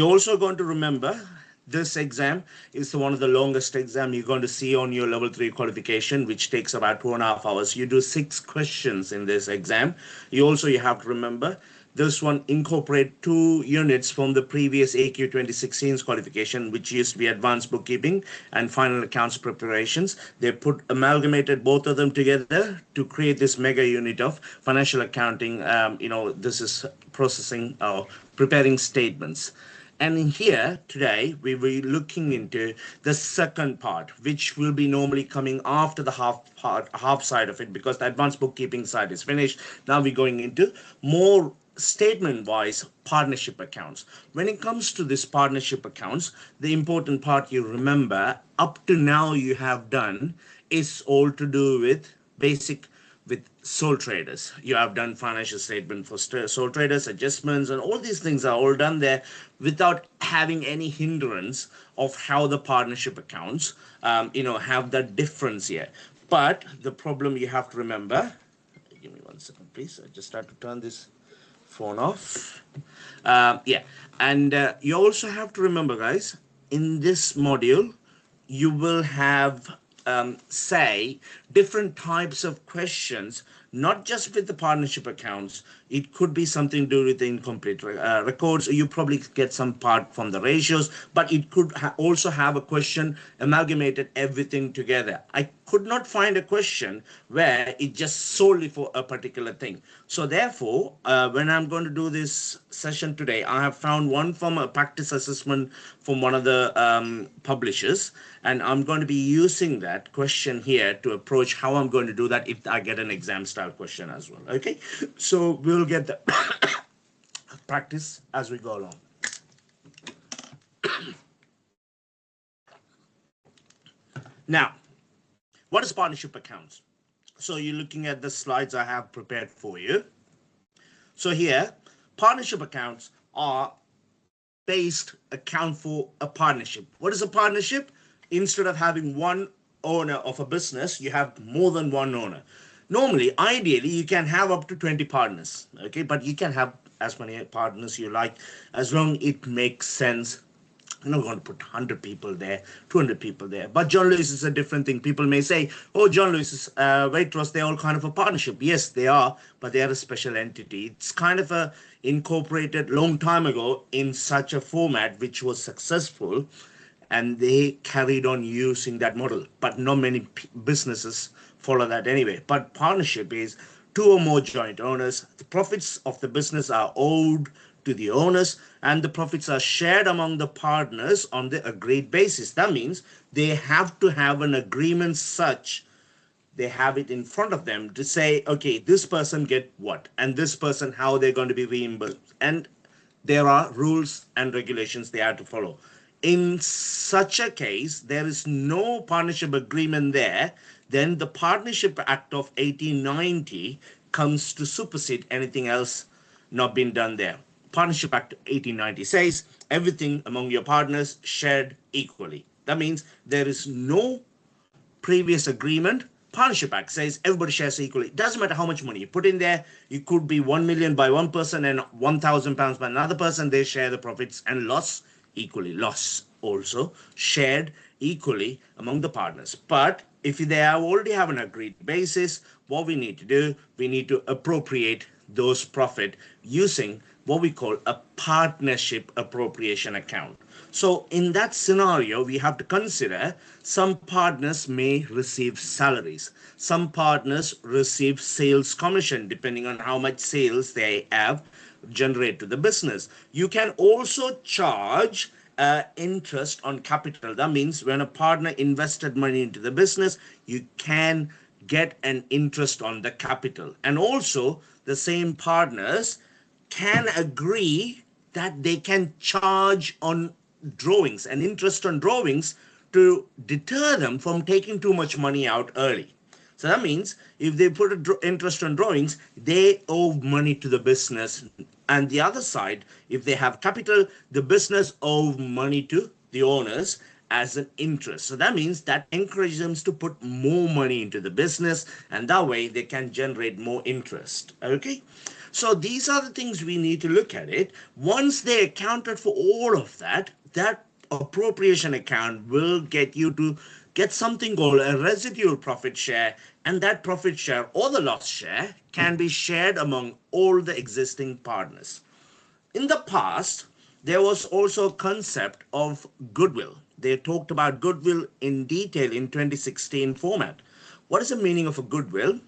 you're also going to remember this exam is one of the longest exam you're going to see on your level 3 qualification, which takes about 2.5 hours. You do 6 questions in this exam. You have to remember this one incorporate 2 units from the previous AQ 2016's qualification, which used to be advanced bookkeeping and final accounts preparations. They amalgamated both of them together to create this mega unit of financial accounting. This is processing or preparing statements. And in here today, we will be looking into the second part, which will be normally coming after the half side of it, because the advanced bookkeeping side is finished. Now we're going into more statement-wise partnership accounts. When it comes to this partnership accounts, the important part you remember up to now you have done is all to do with basic with sole traders. You have done financial statement for sole traders, adjustments, and all these things are all done there without having any hindrance of how the partnership accounts, have that difference here. But the problem you have to remember, give me 1 second, please. I just have to turn this phone off. And you also have to remember, guys, in this module, you will have say different types of questions, not just with the partnership accounts. It could be something to do with the incomplete records. You probably get some part from the ratios, but it could also have a question amalgamated everything together. I could not find a question where it just solely for a particular thing. So therefore, when I'm going to do this session today, I have found one from a practice assessment from one of the publishers, and I'm going to be using that question here to approach how I'm going to do that if I get an exam style question as well. Okay, so we'll get the practice as we go along. Now, what is partnership accounts? So you're looking at the slides I have prepared for you. So here, partnership accounts are based account for a partnership. What is a partnership? Instead of having one owner of a business, you have more than one owner. Normally, ideally, you can have up to 20 partners, okay? But you can have as many partners you like, as long as it makes sense. You're not going to put 100 people there, 200 people there. But John Lewis is a different thing. People may say, oh, John Lewis is Waitrose, they're all kind of a partnership. Yes, they are, but they are a special entity. It's kind of a incorporated long time ago in such a format which was successful, and they carried on using that model. But not many businesses follow that anyway. But partnership is 2 or more joint owners. The profits of the business are owed to the owners, and the profits are shared among the partners on the agreed basis. That means they have to have an agreement such they have it in front of them to say, okay, this person get what, and this person how they're going to be reimbursed. And there are rules and regulations they have to follow. In such a case, there is no partnership agreement there, then the Partnership Act of 1890 comes to supersede anything else not being done there. Partnership Act 1890 says everything among your partners shared equally. That means there is no previous agreement. Partnership Act says everybody shares equally. It doesn't matter how much money you put in there. It could be 1 million by one person and 1,000 pounds by another person. They share the profits and loss equally. Loss also shared equally among the partners. But if they already have an agreed basis, what we need to do, we need to appropriate those profit using what we call a partnership appropriation account. So in that scenario, we have to consider some partners may receive salaries. Some partners receive sales commission depending on how much sales they have generate to the business. You can also charge interest on capital. That means when a partner invested money into the business, you can get an interest on the capital. And also the same partners can agree that they can charge on drawings and interest on drawings to deter them from taking too much money out early. So that means if they put interest on drawings, they owe money to the business. And the other side, if they have capital, the business owes money to the owners as an interest. So that means that encourages them to put more money into the business, and that way they can generate more interest. Okay. So these are the things we need to look at it. Once they accounted for all of that, that appropriation account will get you to get something called a residual profit share, and that profit share or the loss share can be shared among all the existing partners. In the past, there was also a concept of goodwill. They talked about goodwill in detail in 2016 format. What is the meaning of a goodwill?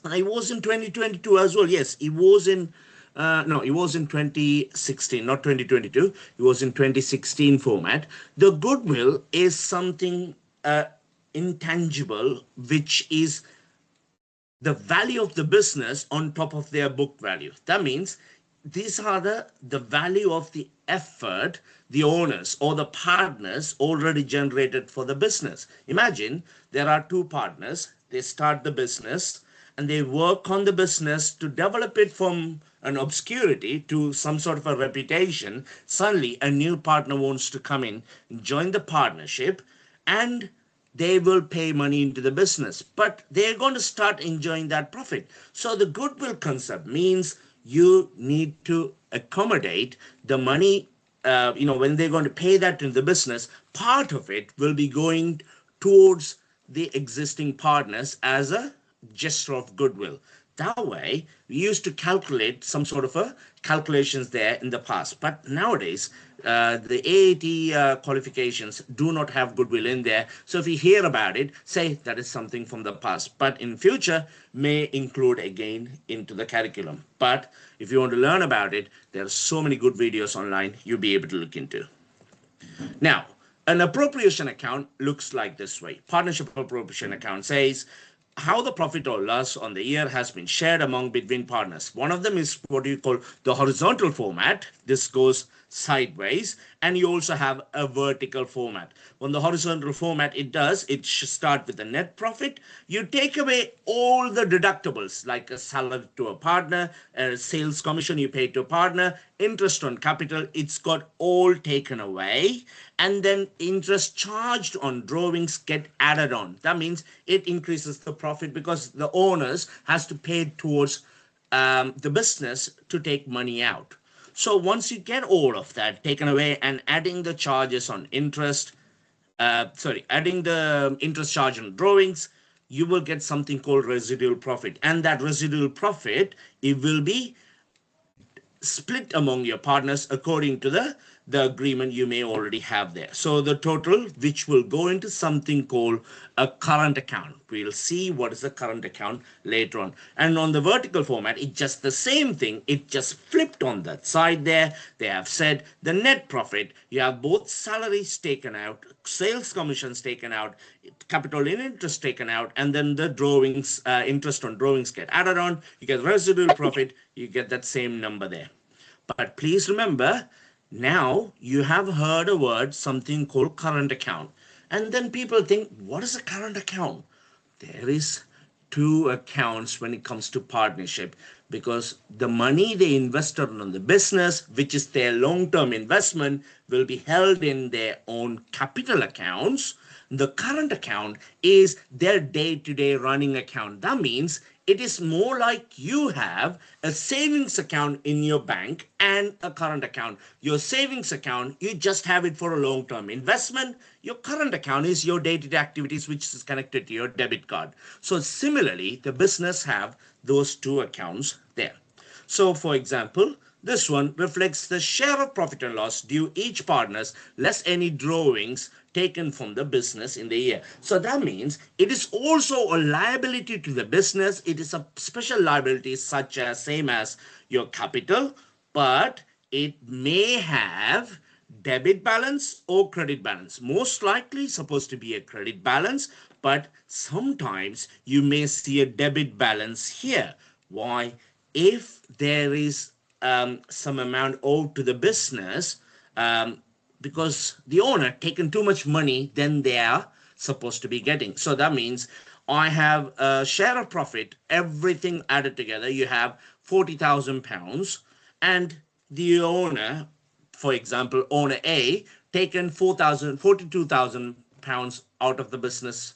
It was in 2022 as well. Yes, it was in no, it was in 2016, not 2022. It was in 2016 format. The goodwill is something intangible, which is the value of the business on top of their book value. That means these are the value of the effort the owners or the partners already generated for the business. Imagine there are two partners, they start the business and they work on the business to develop it from an obscurity to some sort of a reputation. Suddenly a new partner wants to come in, join the partnership, and they will pay money into the business, but they're going to start enjoying that profit. So the goodwill concept means you need to accommodate the money, when they're going to pay that in the business, part of it will be going towards the existing partners as a gesture of goodwill. That way, we used to calculate some sort of a calculations there in the past. But nowadays, the AAT qualifications do not have goodwill in there. So if you hear about it, say that is something from the past. But in future, may include again into the curriculum. But if you want to learn about it, there are so many good videos online you'll be able to look into. Now, an appropriation account looks like this way. Partnership appropriation account says how the profit or loss on the year has been shared among between partners. One of them is what you call the horizontal format. This goes sideways, and you also have a vertical format. On the horizontal format, it should start with the net profit. You take away all the deductibles like a salary to a partner, a sales commission you pay to a partner, interest on capital, it's got all taken away, and then interest charged on drawings get added on. That means it increases the profit because the owners has to pay towards the business to take money out. So once you get all of that taken away and adding the charges on interest, adding the interest charge on drawings, you will get something called residual profit. And that residual profit, it will be split among your partners according to the agreement you may already have there. So the total, which will go into something called a current account. We'll see what is the current account later on. And on the vertical format, it's just the same thing. It just flipped on that side there. They have said the net profit, you have both salaries taken out, sales commissions taken out, capital and interest taken out, and then the drawings, interest on drawings get added on. You get residual profit, you get that same number there. But please remember, now you have heard a word, something called current account. And then people think, what is a current account? There is two accounts when it comes to partnership, because the money they invested on the business, which is their long-term investment, will be held in their own capital accounts. The current account is their day-to-day running account. That means it is more like you have a savings account in your bank and a current account. Your savings account, you just have it for a long-term investment. Your current account is your day-to-day activities, which is connected to your debit card. So similarly, the business have those two accounts there. So for example, this one reflects the share of profit and loss due each partners less any drawings taken from the business in the year. So that means it is also a liability to the business. It is a special liability such as same as your capital, but it may have debit balance or credit balance. Most likely supposed to be a credit balance, but sometimes you may see a debit balance here. Why? If there is some amount owed to the business, because the owner taken too much money than they are supposed to be getting. So that means I have a share of profit, everything added together. You have £40,000, and the owner, for example, owner A, taken £42,000 out of the business.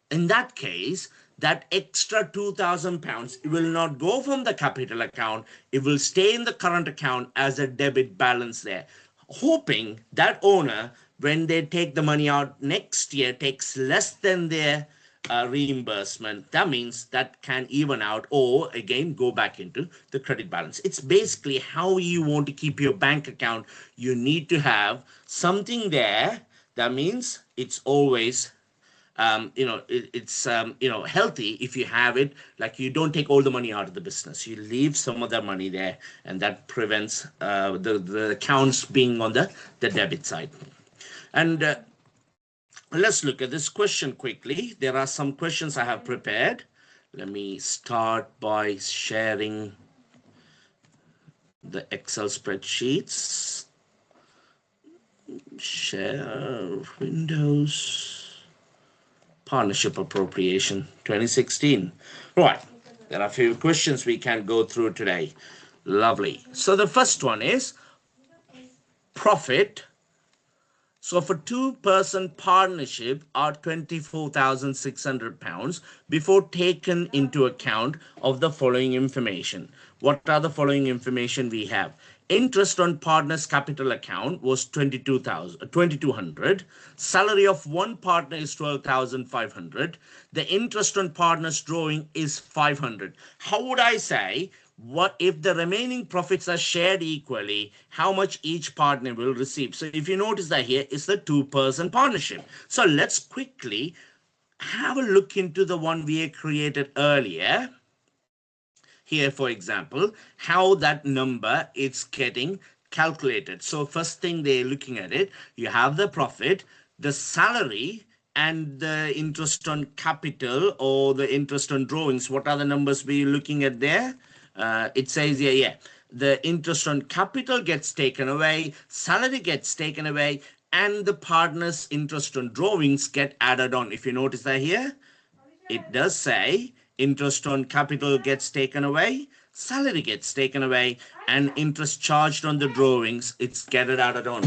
In that case, that extra £2,000, it will not go from the capital account. It will stay in the current account as a debit balance there, hoping that owner, when they take the money out next year, takes less than their reimbursement. That means that can even out or again go back into the credit balance. It's basically how you want to keep your bank account. You need to have something there. That means it's always it's healthy if you have it, like you don't take all the money out of the business, you leave some of the money there, and that prevents the accounts being on the debit side. And let's look at this question quickly. There are some questions I have prepared. Let me start by sharing the Excel spreadsheets. Share Windows. Partnership appropriation 2016. Right, there are a few questions we can go through today. Lovely. So the first one is profit. So for two-person partnership are £24,600 before taken into account of the following information. What are the following information we have? Interest on partner's capital account was 2,200. Salary of one partner is 12,500. The interest on partner's drawing is 500. How would I say, what if the remaining profits are shared equally, how much each partner will receive? So if you notice that here is the two-person partnership. So let's quickly have a look into the one we had created earlier. Here, for example, how that number is getting calculated. So first thing they're looking at it, you have the profit, the salary, and the interest on capital or the interest on drawings. What are the numbers we're looking at there? It says here, yeah, the interest on capital gets taken away, salary gets taken away, and the partner's interest on drawings get added on. If you notice that here, it does say interest on capital gets taken away, salary gets taken away, and interest charged on the drawings, it's get it added on.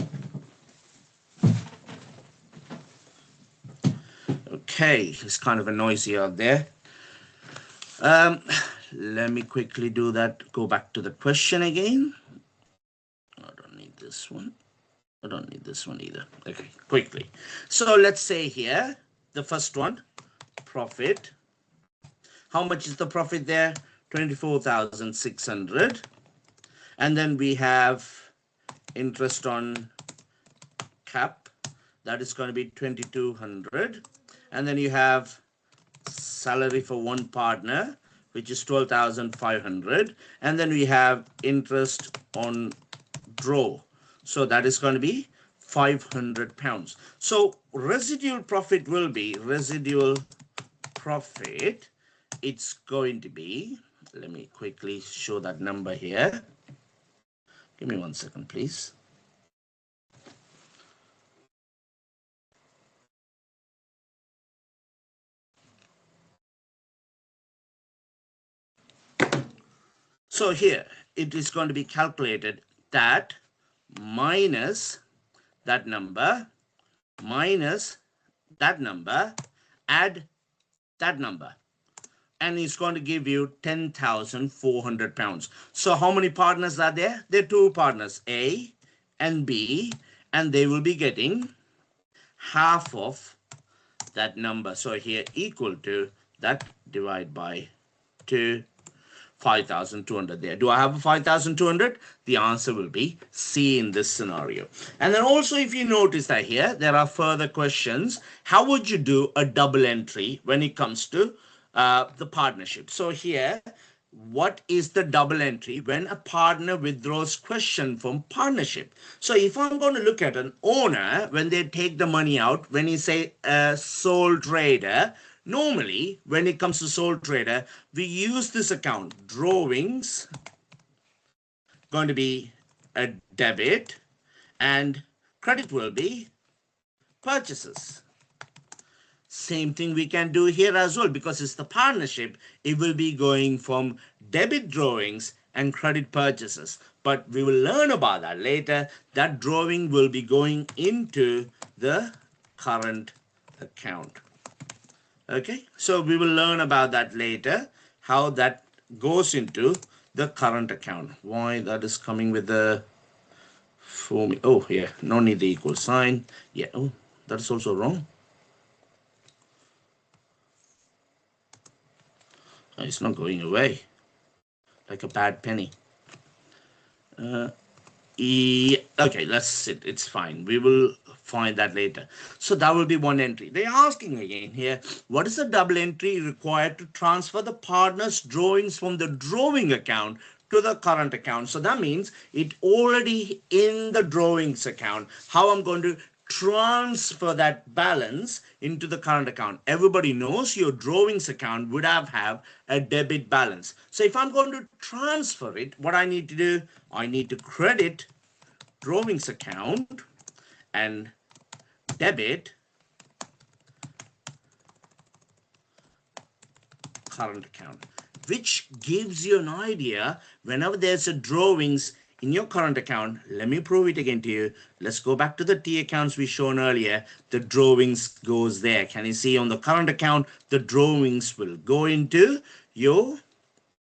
Okay, it's kind of a noisy out there. Let me quickly do that. Go back to the question again. I don't need this one. I don't need this one either. Okay, quickly. So let's say here, the first one, profit. How much is the profit there? 24,600. And then we have interest on cap. That is going to be 2,200. And then you have salary for one partner, which is 12,500. And then we have interest on draw. So that is going to be £500. So residual profit will be residual profit. It's going to be, let me quickly show that number here. Give me 1 second, please. So here it is going to be calculated that minus that number, minus that number, add that number. And it's going to give you £10,400. So how many partners are there? There are two partners, A and B, and they will be getting half of that number. So here equal to that divide by 2, 5,200 there. Do I have a 5,200? The answer will be C in this scenario. And then also, if you notice that here, there are further questions. How would you do a double entry when it comes to the partnership? So here, what is the double entry when a partner withdraws question from partnership? So if I'm going to look at an owner, when they take the money out, when you say a sole trader, normally, when it comes to sole trader, we use this account. Drawings, going to be a debit, and credit will be purchases. Same thing we can do here as well, because it's the partnership. It will be going from debit drawings and credit purchases. But we will learn about that later. That drawing will be going into the current account. Okay, so we will learn about that later, how that goes into the current account. Why that is coming with the formula. Oh, yeah, no need the equal sign. Yeah, oh, that's also wrong. It's not going away like a bad penny. Yeah, okay, let's sit. It's fine. We will find that later. So that will be one entry. They're asking again here, what is the double entry required to transfer the partner's drawings from the drawing account to the current account? So that means it already in the drawings account. How I'm going to transfer that balance into the current account. Everybody knows your drawings account would have a debit balance. So if I'm going to transfer it, what I need to do, I need to credit drawings account and debit current account, which gives you an idea whenever there's a drawings in your current account. Let me prove it again to you. Let's go back to the T accounts we shown earlier. The drawings goes there. Can you see on the current account, the drawings will go into your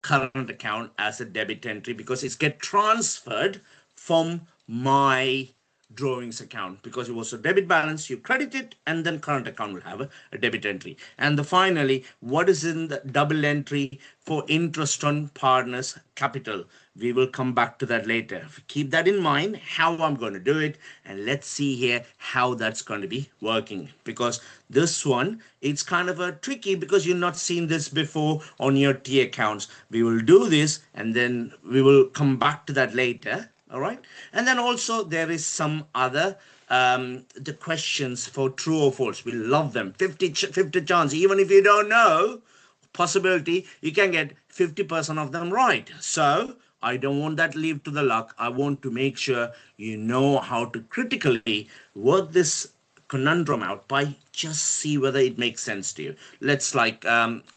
current account as a debit entry because it's get transferred from my drawings account because it was a debit balance. You credit it and then current account will have a debit entry. And finally, what is in the double entry for interest on partners capital? We will come back to that later. Keep that in mind, how I'm going to do it, and let's see here how that's going to be working, because this one, it's kind of a tricky because you've not seen this before on your T accounts. We will do this and then we will come back to that later. All right. And then also there is some other the questions for true or false. We love them. 50 chance. Even if you don't know, possibility, you can get 50% of them right. So I don't want that leave to the luck. I want to make sure you know how to critically work this conundrum out by just see whether it makes sense to you. Let's like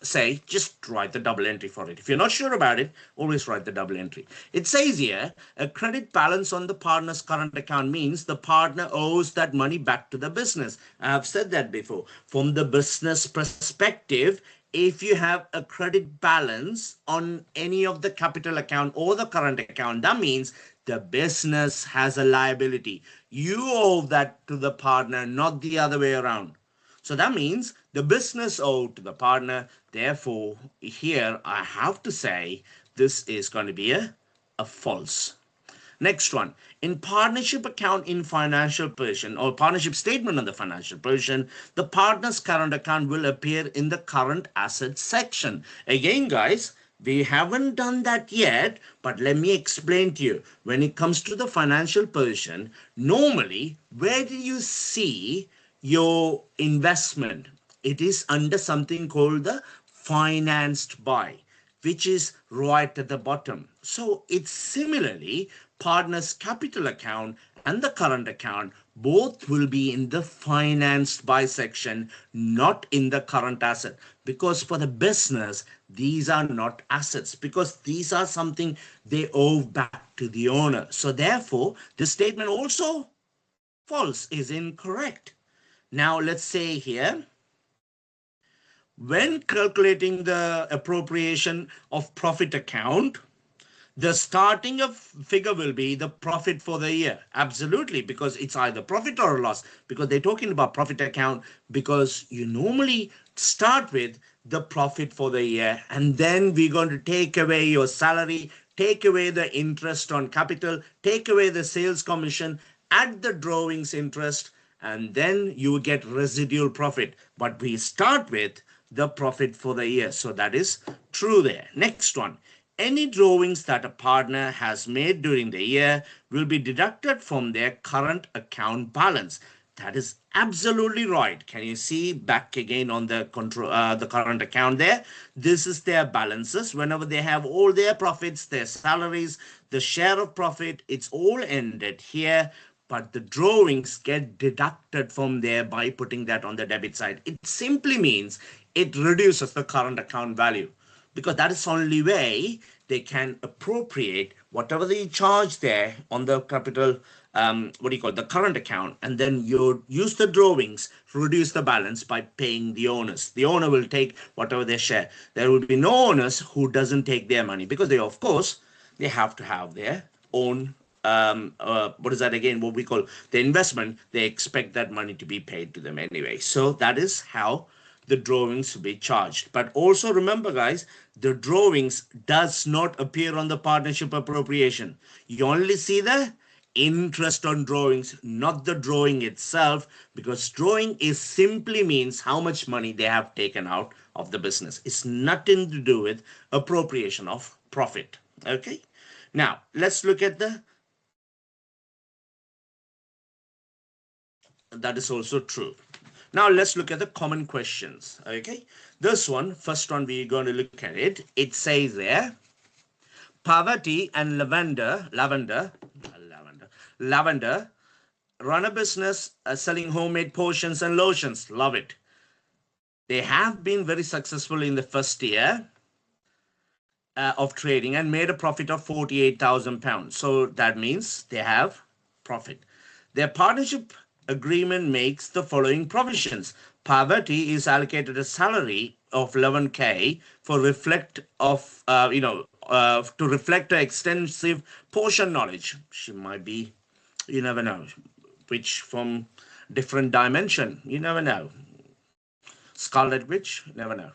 say just write the double entry for it. If you're not sure about it, always write the double entry. It says here a credit balance on the partner's current account means the partner owes that money back to the business. I have said that before. From the business perspective, if you have a credit balance on any of the capital account or the current account, that means the business has a liability. You owe that to the partner, not the other way around. So that means the business owed to the partner. Therefore, here I have to say this is going to be a false. Next one, in partnership account in financial position or partnership statement on the financial position, the partner's current account will appear in the current assets section. Again, guys, we haven't done that yet, but let me explain to you. When it comes to the financial position, normally, where do you see your investment? It is under something called the financed by, which is right at the bottom. So it's similarly partner's capital account and the current account both will be in the financed by section, not in the current asset, because for the business these are not assets, because these are something they owe back to the owner. So therefore the statement also false, is incorrect. Now let's say here, when calculating the appropriation of profit account, the starting of figure will be the profit for the year. Absolutely, because it's either profit or a loss, because they're talking about profit account, because you normally start with the profit for the year, and then we're going to take away your salary, take away the interest on capital, take away the sales commission, add the drawings interest, and then you get residual profit. But we start with the profit for the year. So that is true there. Next one. Any drawings that a partner has made during the year will be deducted from their current account balance. That is absolutely right. Can you see back again on the current account there? This is their balances. Whenever they have all their profits, their salaries, the share of profit, it's all ended here. But the drawings get deducted from there by putting that on the debit side. It simply means it reduces the current account value, because that is the only way they can appropriate whatever they charge there on the capital, what do you call it, the current account, and then you use the drawings, reduce the balance by paying the owners. The owner will take whatever they share. There will be no owners who doesn't take their money, because they, of course, they have to have their own, what is that again, what we call the investment. They expect that money to be paid to them anyway. So that is how the drawings will be charged. But also remember, guys, the drawings does not appear on the partnership appropriation. You only see the interest on drawings, not the drawing itself, because drawing is simply means how much money they have taken out of the business. It's nothing to do with appropriation of profit. Okay, now let's look at the, that is also true. Now let's look at the common questions. Okay, this one, first one, we're going to look at it. It says there, Parvati and Lavender run a business selling homemade potions and lotions. Love it. They have been very successful in the first year of trading and made a profit of £48,000. So that means they have profit. Their partnership agreement makes the following provisions. Parvati is allocated a salary of 11K for reflect of to reflect her extensive potion knowledge. She might be, you never know, which from different dimension. You never know. Scarlet Witch, never know.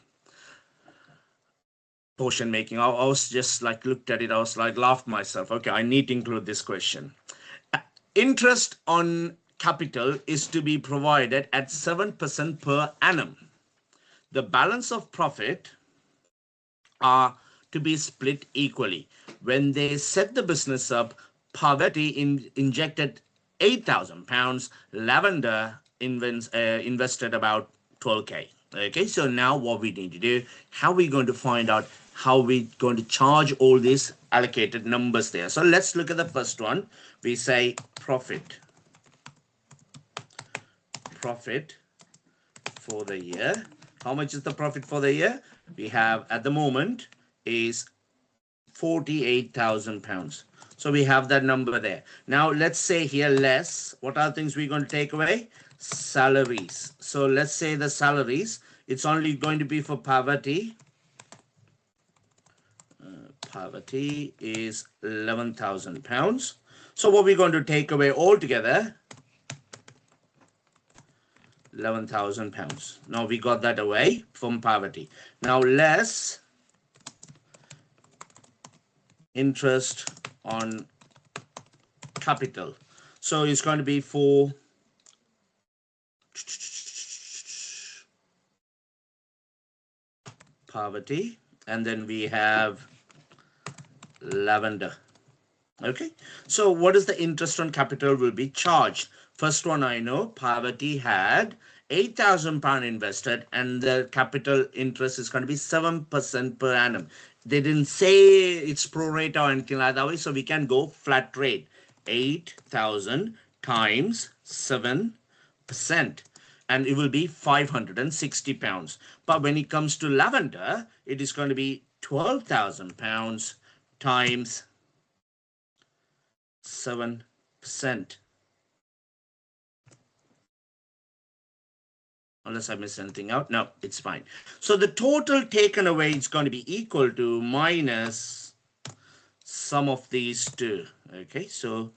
Potion making. I was just like looked at it. I was like laughed myself. Okay, I need to include this question. Interest on capital is to be provided at 7% per annum. The balance of profit are to be split equally. When they set the business up, Parvati injected £8,000. Lavender invested about 12K. Okay, so now what we need to do, how are we going to find out how we're going to charge all these allocated numbers there? So let's look at the first one. We say profit for the year. How much is the profit for the year? We have at the moment is £48,000. So we have that number there. Now let's say here less. What are things we're going to take away? Salaries. So let's say the salaries, it's only going to be for Parvati. Parvati is £11,000. So what we're going to take away altogether, £11,000. Now we got that away from Parvati. Now less interest on capital. So it's going to be for Parvati, and then we have Lavender. Okay, so what is the interest on capital will be charged? First one, I know Parvati had £8,000 invested, and the capital interest is going to be 7% per annum. They didn't say it's pro rata or anything like that way, so we can go flat rate. 8,000 times 7%, and it will be £560. But when it comes to Lavender, it is going to be £12,000 times 7%. Unless I miss anything out. No, it's fine. So the total taken away is going to be equal to minus sum of these two. Okay, so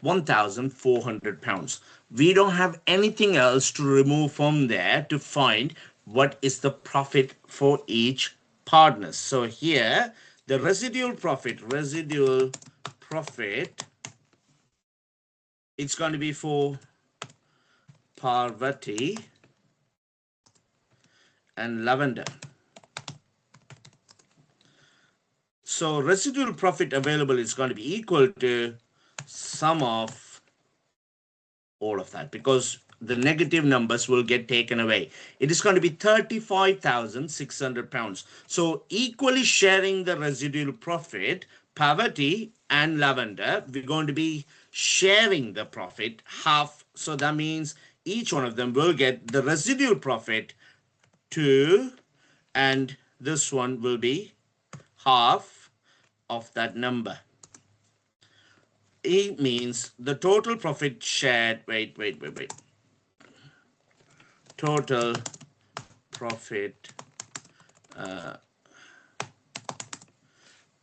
£1,400. We don't have anything else to remove from there to find what is the profit for each partner. So here, the residual profit, it's going to be for Parvati and Lavender. So residual profit available is going to be equal to sum of all of that, because the negative numbers will get taken away. It is going to be £35,600. So equally sharing the residual profit, Parvati and Lavender, we're going to be sharing the profit half. So that means each one of them will get the residual profit 2 and this one will be half of that number. It means the total profit shared, wait. Total profit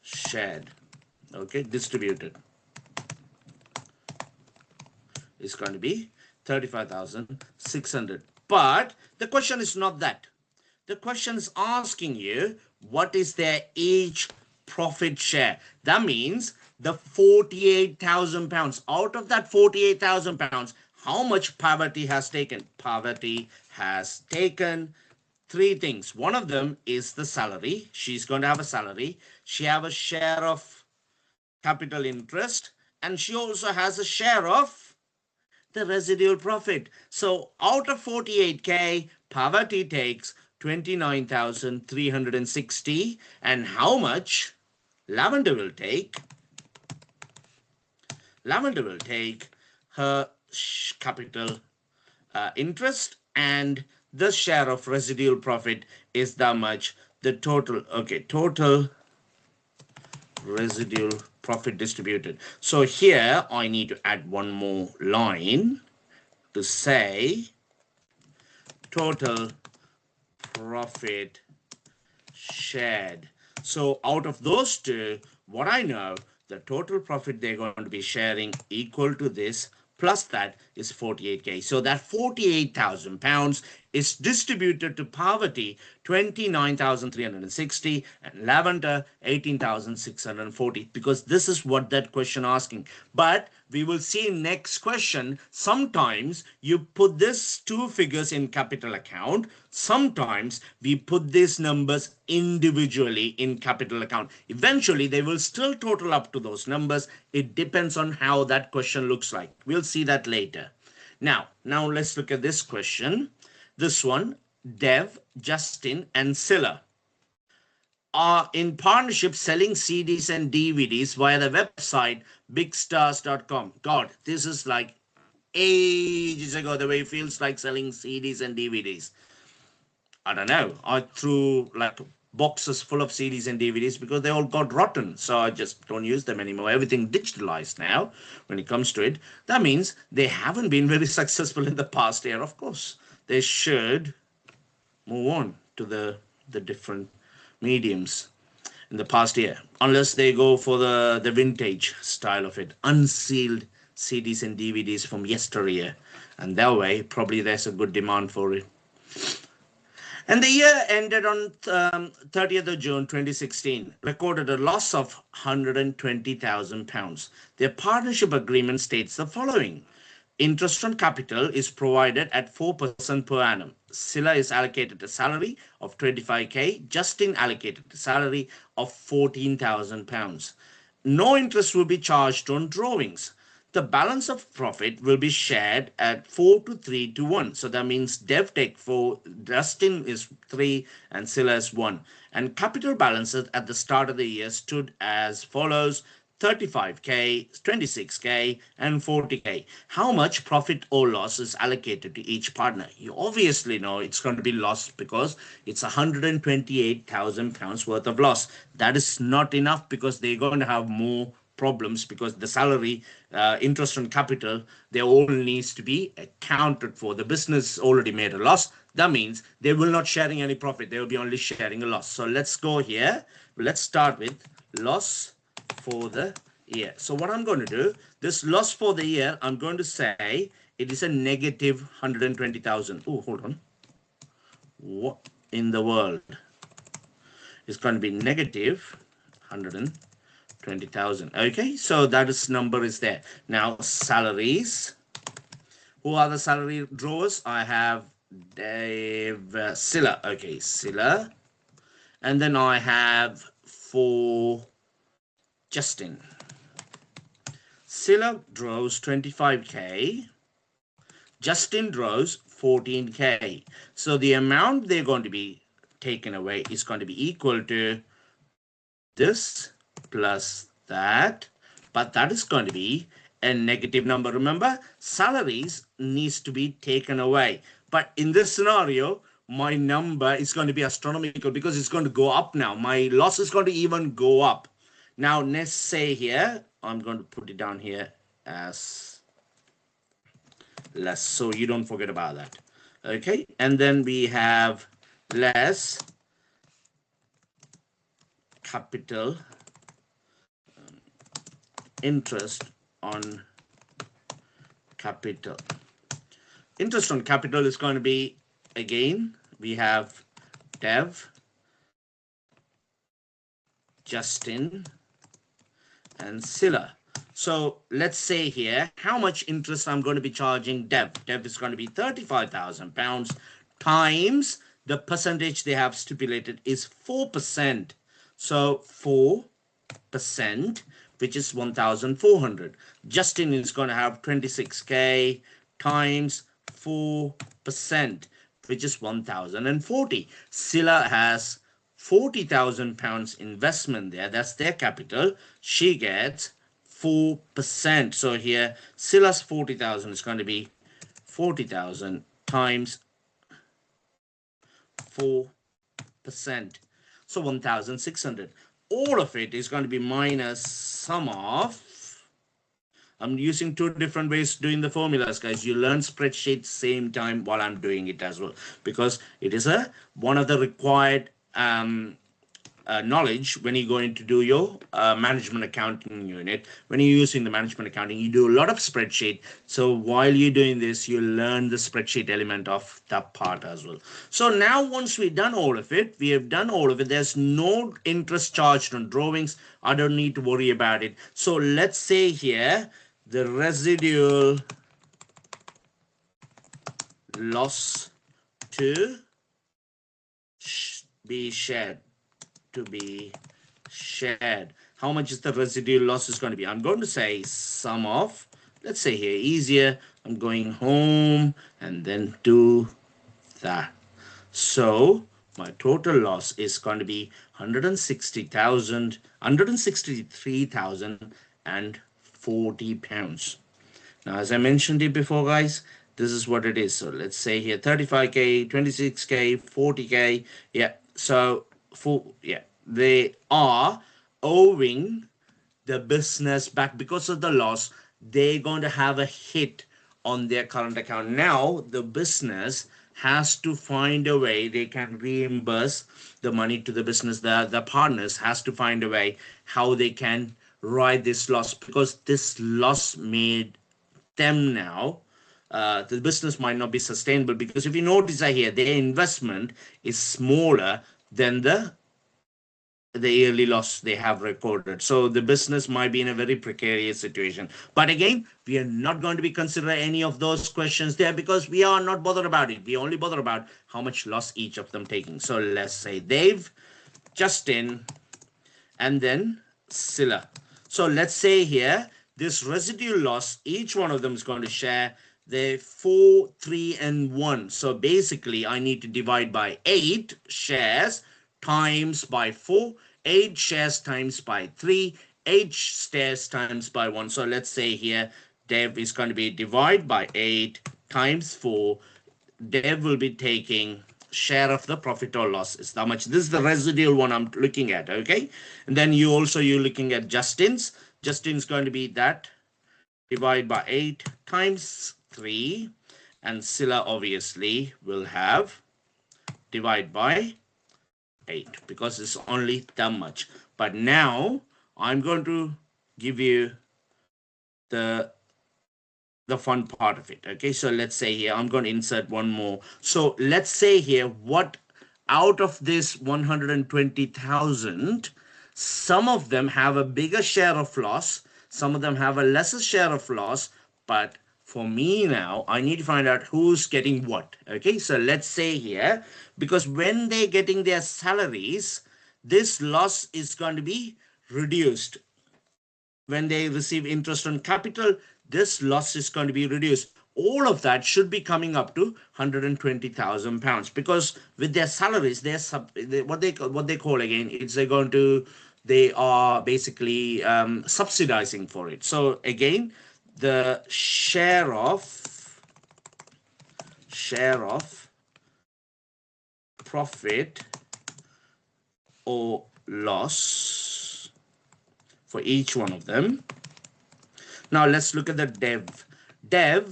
shared, okay, distributed, is going to be 35,600. But the question is not that. The question is asking you, what is their each profit share? That means the 48,000 pounds. Out of that 48,000 pounds, how much Parvati has taken? Parvati has taken three things. One of them is the salary. She's going to have a salary. She have a share of capital interest, and she also has a share of the residual profit. So out of 48K, Parvati takes 29,360. And how much Lavender will take? Lavender will take her capital interest, and the share of residual profit is that much. The total, okay, total residual profit distributed. So here I need to add one more line to say total profit shared. So out of those two, what I know, the total profit they're going to be sharing equal to this, plus that is 48K. So that 48,000 pounds is distributed to Parvati 29,360 and Lavender 18,640, because this is what that question asking. But we will see next question, sometimes you put this two figures in capital account, sometimes we put these numbers individually in capital account. Eventually they will still total up to those numbers. It depends on how that question looks like. We'll see that later. Now let's look at this question. This one, Dev, Justin and Silla are in partnership selling CDs and DVDs via the website bigstars.com. God, this is like ages ago, the way it feels like selling CDs and DVDs. I don't know. I threw like boxes full of CDs and DVDs because they all got rotten. So I just don't use them anymore. Everything digitalized now when it comes to it. That means they haven't been very successful in the past year. Of course, they should move on to the different mediums in the past year, unless they go for the vintage style of it, unsealed CDs and DVDs from yesteryear, and that way probably there's a good demand for it. And the year ended on 30th of June 2016, recorded a loss of 120,000 pounds. Their partnership agreement states the following: interest on capital is provided at 4% per annum. Silla is allocated a salary of 25K. Justin allocated a salary of 14,000 pounds. No interest will be charged on drawings. The balance of profit will be shared at 4 to 3 to 1. So that means Dev take 4, Justin is 3, and Silla is 1. And capital balances at the start of the year stood as follows: 35K, 26K, and 40K. How much profit or loss is allocated to each partner? You obviously know it's going to be loss because it's 128,000 pounds worth of loss. That is not enough because they're going to have more problems because the salary, interest on capital, they all needs to be accounted for. The business already made a loss. That means they will not sharing any profit. They will be only sharing a loss. So let's go here. Let's start with loss for the year. So what I'm going to do, this loss for the year, I'm going to say it is a negative 120,000. Oh, hold on. What in the world? It's going to be negative 120,000. Okay, so that is number is there. Now salaries. Who are the salary drawers? I have Dave Silla. Okay, Silla. And then I have for Justin. Silla draws 25K. Justin draws 14K. So the amount they're going to be taken away is going to be equal to this plus that. But that is going to be a negative number. Remember, salaries needs to be taken away. But in this scenario, my number is going to be astronomical because it's going to go up now. My loss is going to even go up. Now, let's say here, I'm going to put it down here as less, so you don't forget about that. Okay, and then we have less capital interest on capital. Interest on capital is going to be, again, we have Dev, Justin, and Silla. So let's say here how much interest I'm going to be charging Dev. Dev is going to be £35,000 times the percentage they have stipulated is 4%. So 4%, which is 1,400. Justin is going to have 26K times 4%, which is 1,040. Silla has £40,000 investment there. That's their capital. She gets 4%. So here, Silla's 40,000 is going to be 40,000 times 4%. So 1,600. All of it is going to be minus sum of. I'm using two different ways doing the formulas, guys. You learn spreadsheet same time while I'm doing it as well, because it is one of the required knowledge when you're going to do your management accounting unit. When you're using the management accounting, you do a lot of spreadsheet. So while you're doing this, you learn the spreadsheet element of that part as well. So now once we've done all of it, there's no interest charged on drawings. I don't need to worry about it. So let's say here the residual loss to be shared. How much is the residual loss is going to be? I'm going to say sum of, let's say here easier, I'm going home and then do that. So my total loss is going to be 163,040 pounds. Now, as I mentioned it before, guys, this is what it is. So let's say here 35K, 26K, 40K. Yeah. So they are owing the business back because of the loss. They're going to have a hit on their current account. Now the business has to find a way they can reimburse the money to the business. The partners has to find a way how they can ride this loss, because this loss made them now. The business might not be sustainable, because if you notice here, their investment is smaller than the yearly loss they have recorded. So the business might be in a very precarious situation. But again, we are not going to be considering any of those questions there, because we are not bothered about it. We only bother about how much loss each of them taking. So let's say Dave, Justin, and then Silla. So let's say here, this residual loss, each one of them is going to share the 4, 3, and 1. So basically, I need to divide by 8 shares times by 4, 8 shares times by 3, 8 shares times by 1. So let's say here, Dev is going to be divide by 8 times 4. Dev will be taking share of the profit or loss is how much. This is the residual one I'm looking at. Okay, and then you're looking at Justin's going to be that divide by 8 times 3, and Silla obviously will have divide by 8 because it's only that much. But now I'm going to give you the fun part of it. Okay, so let's say here I'm going to insert one more. So let's say here, what out of this 120,000, some of them have a bigger share of loss, some of them have a lesser share of loss. But for me now, I need to find out who's getting what. Okay, so let's say here, because when they're getting their salaries, this loss is going to be reduced. When they receive interest on capital, this loss is going to be reduced. All of that should be coming up to £120,000, because with their salaries, what they call again, they are basically subsidizing for it. So again, the share of profit or loss for each one of them. Now let's look at the dev. Dev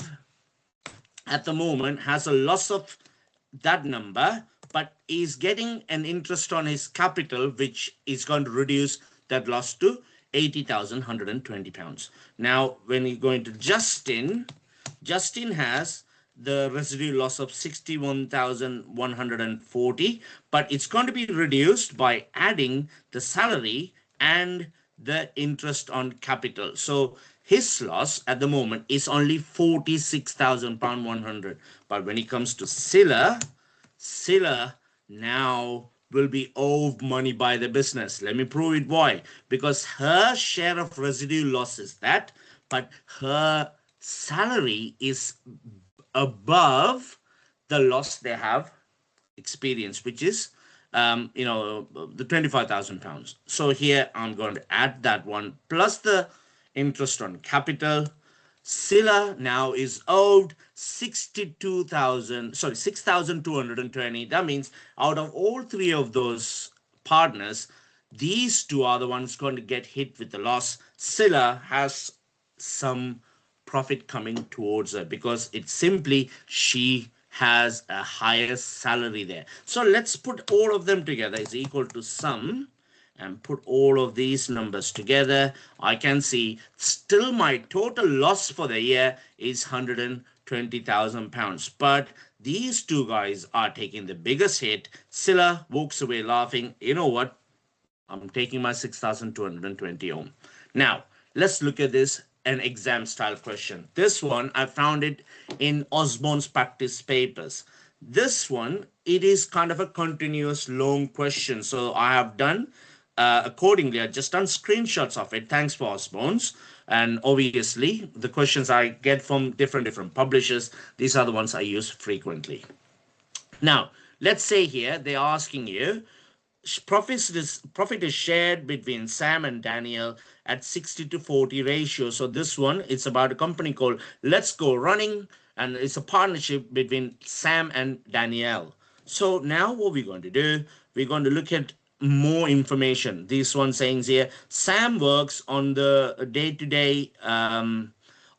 at the moment has a loss of that number, but is getting an interest on his capital, which is going to reduce that loss to £80,120. Now, when you go into Justin, Justin has the residual loss of 61,140, but it's going to be reduced by adding the salary and the interest on capital. So his loss at the moment is only £46,100. But when it comes to Scylla now will be owed money by the business. Let me prove it why. Because her share of residual loss is that, but her salary is above the loss they have experienced, which is the £25,000. So here I'm going to add that one plus the interest on capital. Scylla now is owed 6,220. That means out of all three of those partners, these two are the ones going to get hit with the loss. Scylla has some profit coming towards her because it's simply she has a higher salary there. So let's put all of them together is equal to sum and put all of these numbers together. I can see still my total loss for the year is £120,000. But these two guys are taking the biggest hit. Scylla walks away laughing. You know what? I'm taking my 6,220 home. Now, let's look at this, an exam style question. This one, I found it in Osborne's practice papers. This one, it is kind of a continuous long question. So I have done accordingly, I just done screenshots of it. Thanks for Osborne's. And obviously, the questions I get from different publishers, these are the ones I use frequently. Now, let's say here they're asking you, profit is shared between Sam and Daniel at 60-40 ratio. So this one, it's about a company called Let's Go Running, and it's a partnership between Sam and Danielle. So now what we're going to do, we're going to look at more information. This one saying here, Sam works on the day-to-day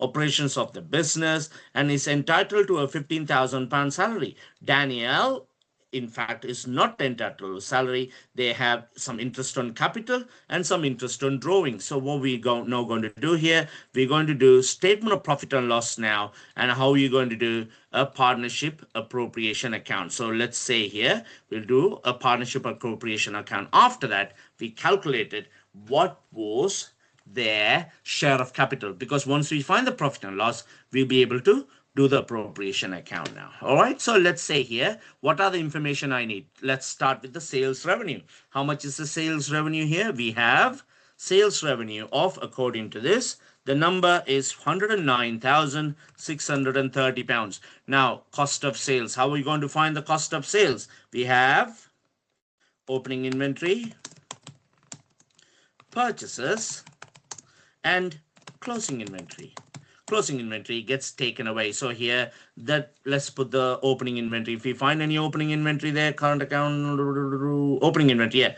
operations of the business and is entitled to a £15,000 salary. Danielle, in fact, is not entitled to salary. They have some interest on capital and some interest on drawing. So what we now going to do here, we're going to do statement of profit and loss now, and how are you going to do a partnership appropriation account. So let's say here, we'll do a partnership appropriation account. After that, we calculated what was their share of capital, because once we find the profit and loss, we'll be able to do the appropriation account now. All right, so let's say here, what are the information I need? Let's start with the sales revenue. How much is the sales revenue here? We have sales revenue of, according to this, the number is £109,630. Now, cost of sales. How are we going to find the cost of sales? We have opening inventory, purchases, and closing inventory. Closing inventory gets taken away. So here, let's put the opening inventory. If we find any opening inventory there, current account, opening inventory, yeah,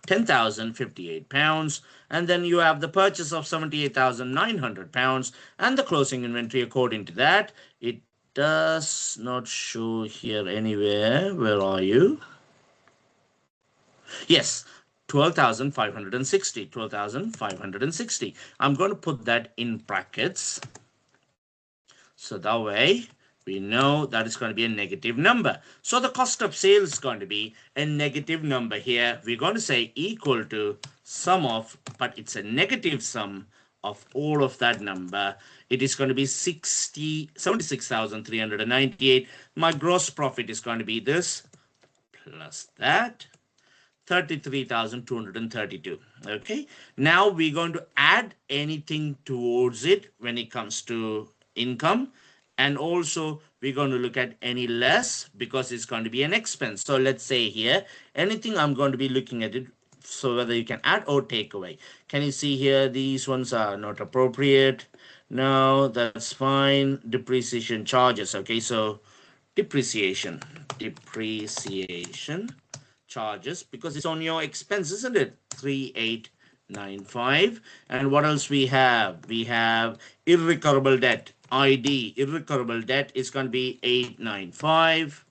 £10,058. And then you have the purchase of £78,900 and the closing inventory according to that. It does not show here anywhere. Where are you? Yes. 12,560. 12,560. I'm going to put that in brackets. So that way, we know that it's going to be a negative number. So the cost of sales is going to be a negative number here. We're going to say equal to sum of, but it's a negative sum of all of that number. It is going to be 76,398. My gross profit is going to be this plus that. 33,232. Okay. Now we're going to add anything towards it when it comes to income, and also we're going to look at any less because it's going to be an expense. So let's say here, anything I'm going to be looking at it, so whether you can add or take away. Can you see here, these ones are not appropriate? No, that's fine. Depreciation charges. Okay, so depreciation charges, because it's on your expense, isn't it? 3895. And what else we have? We have irrecoverable debt. ID irrecoverable debt is going to be 895.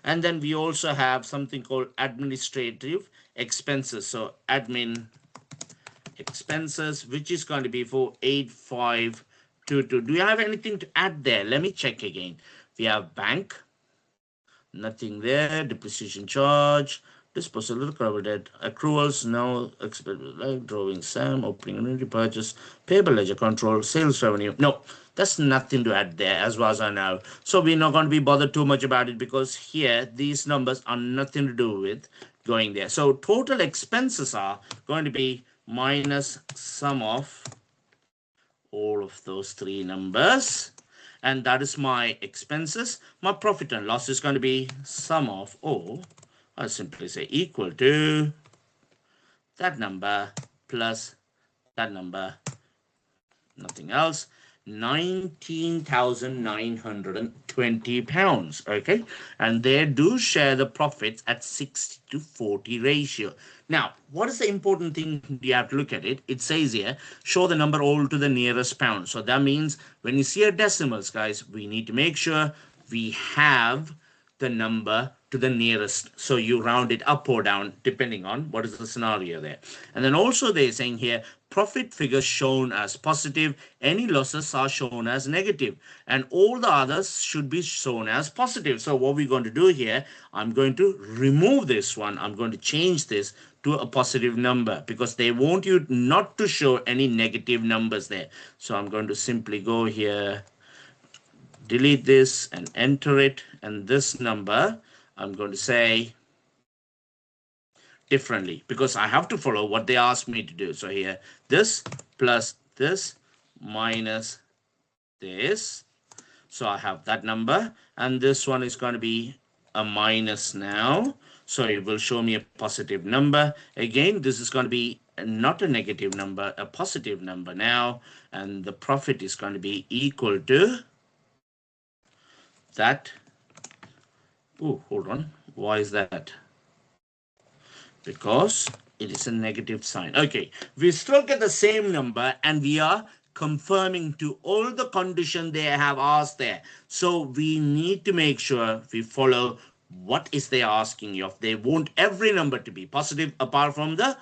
And then we also have something called administrative expenses. So admin expenses, which is going to be for 8522. Do you have anything to add there? Let me check again. We have bank, nothing there. Depreciation charge, disposal, recoverable debt, accruals, no, like drawing, Sam, opening annuity purchase, payable ledger control, sales revenue. No, that's nothing to add there as far as I know. So we're not going to be bothered too much about it, because here these numbers are nothing to do with going there. So total expenses are going to be minus sum of all of those three numbers, and that is my expenses. My profit and loss is going to be sum of, or I'll simply say equal to that number plus that number, nothing else, 19,920 pounds. Okay, and they do share the profits at 60-40 ratio. Now, what is the important thing you have to look at it? It says here, show the number all to the nearest pound. So that means when you see a decimals, guys, we need to make sure we have the number to the nearest. So you round it up or down depending on what is the scenario there. And then also they're saying here, profit figures shown as positive, any losses are shown as negative, and all the others should be shown as positive. So what we're going to do here, I'm going to remove this one. I'm going to change this to a positive number, because they want you not to show any negative numbers there. So I'm going to simply go here, delete this and enter it, and this number I'm going to say differently, because I have to follow what they asked me to do. So here, this plus this minus this, so I have that number, and this one is going to be a minus now, so it will show me a positive number. Again, this is going to be not a negative number, a positive number now, and the profit is going to be equal to that. Oh, hold on. Why is that? Because it is a negative sign. Okay, we still get the same number, and we are confirming to all the condition they have asked there. So we need to make sure we follow what is they asking you of. They want every number to be positive apart from the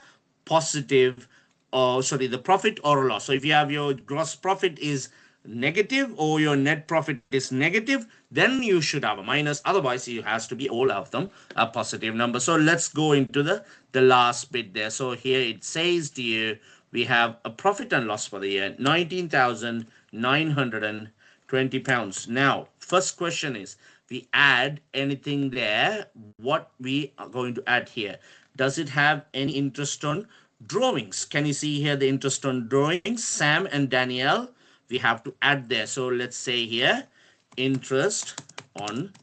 positive, the profit or loss. So if you have your gross profit is negative or your net profit is negative, then you should have a minus. Otherwise, it has to be all of them a positive number. So let's go into the last bit there. So here it says to you, we have a profit and loss for the year, 19,920 pounds. Now, first question is, we add anything there, what we are going to add here. Does it have any interest on drawings? Can you see here the interest on drawings? Sam and Danielle, we have to add there. So let's say here, interest on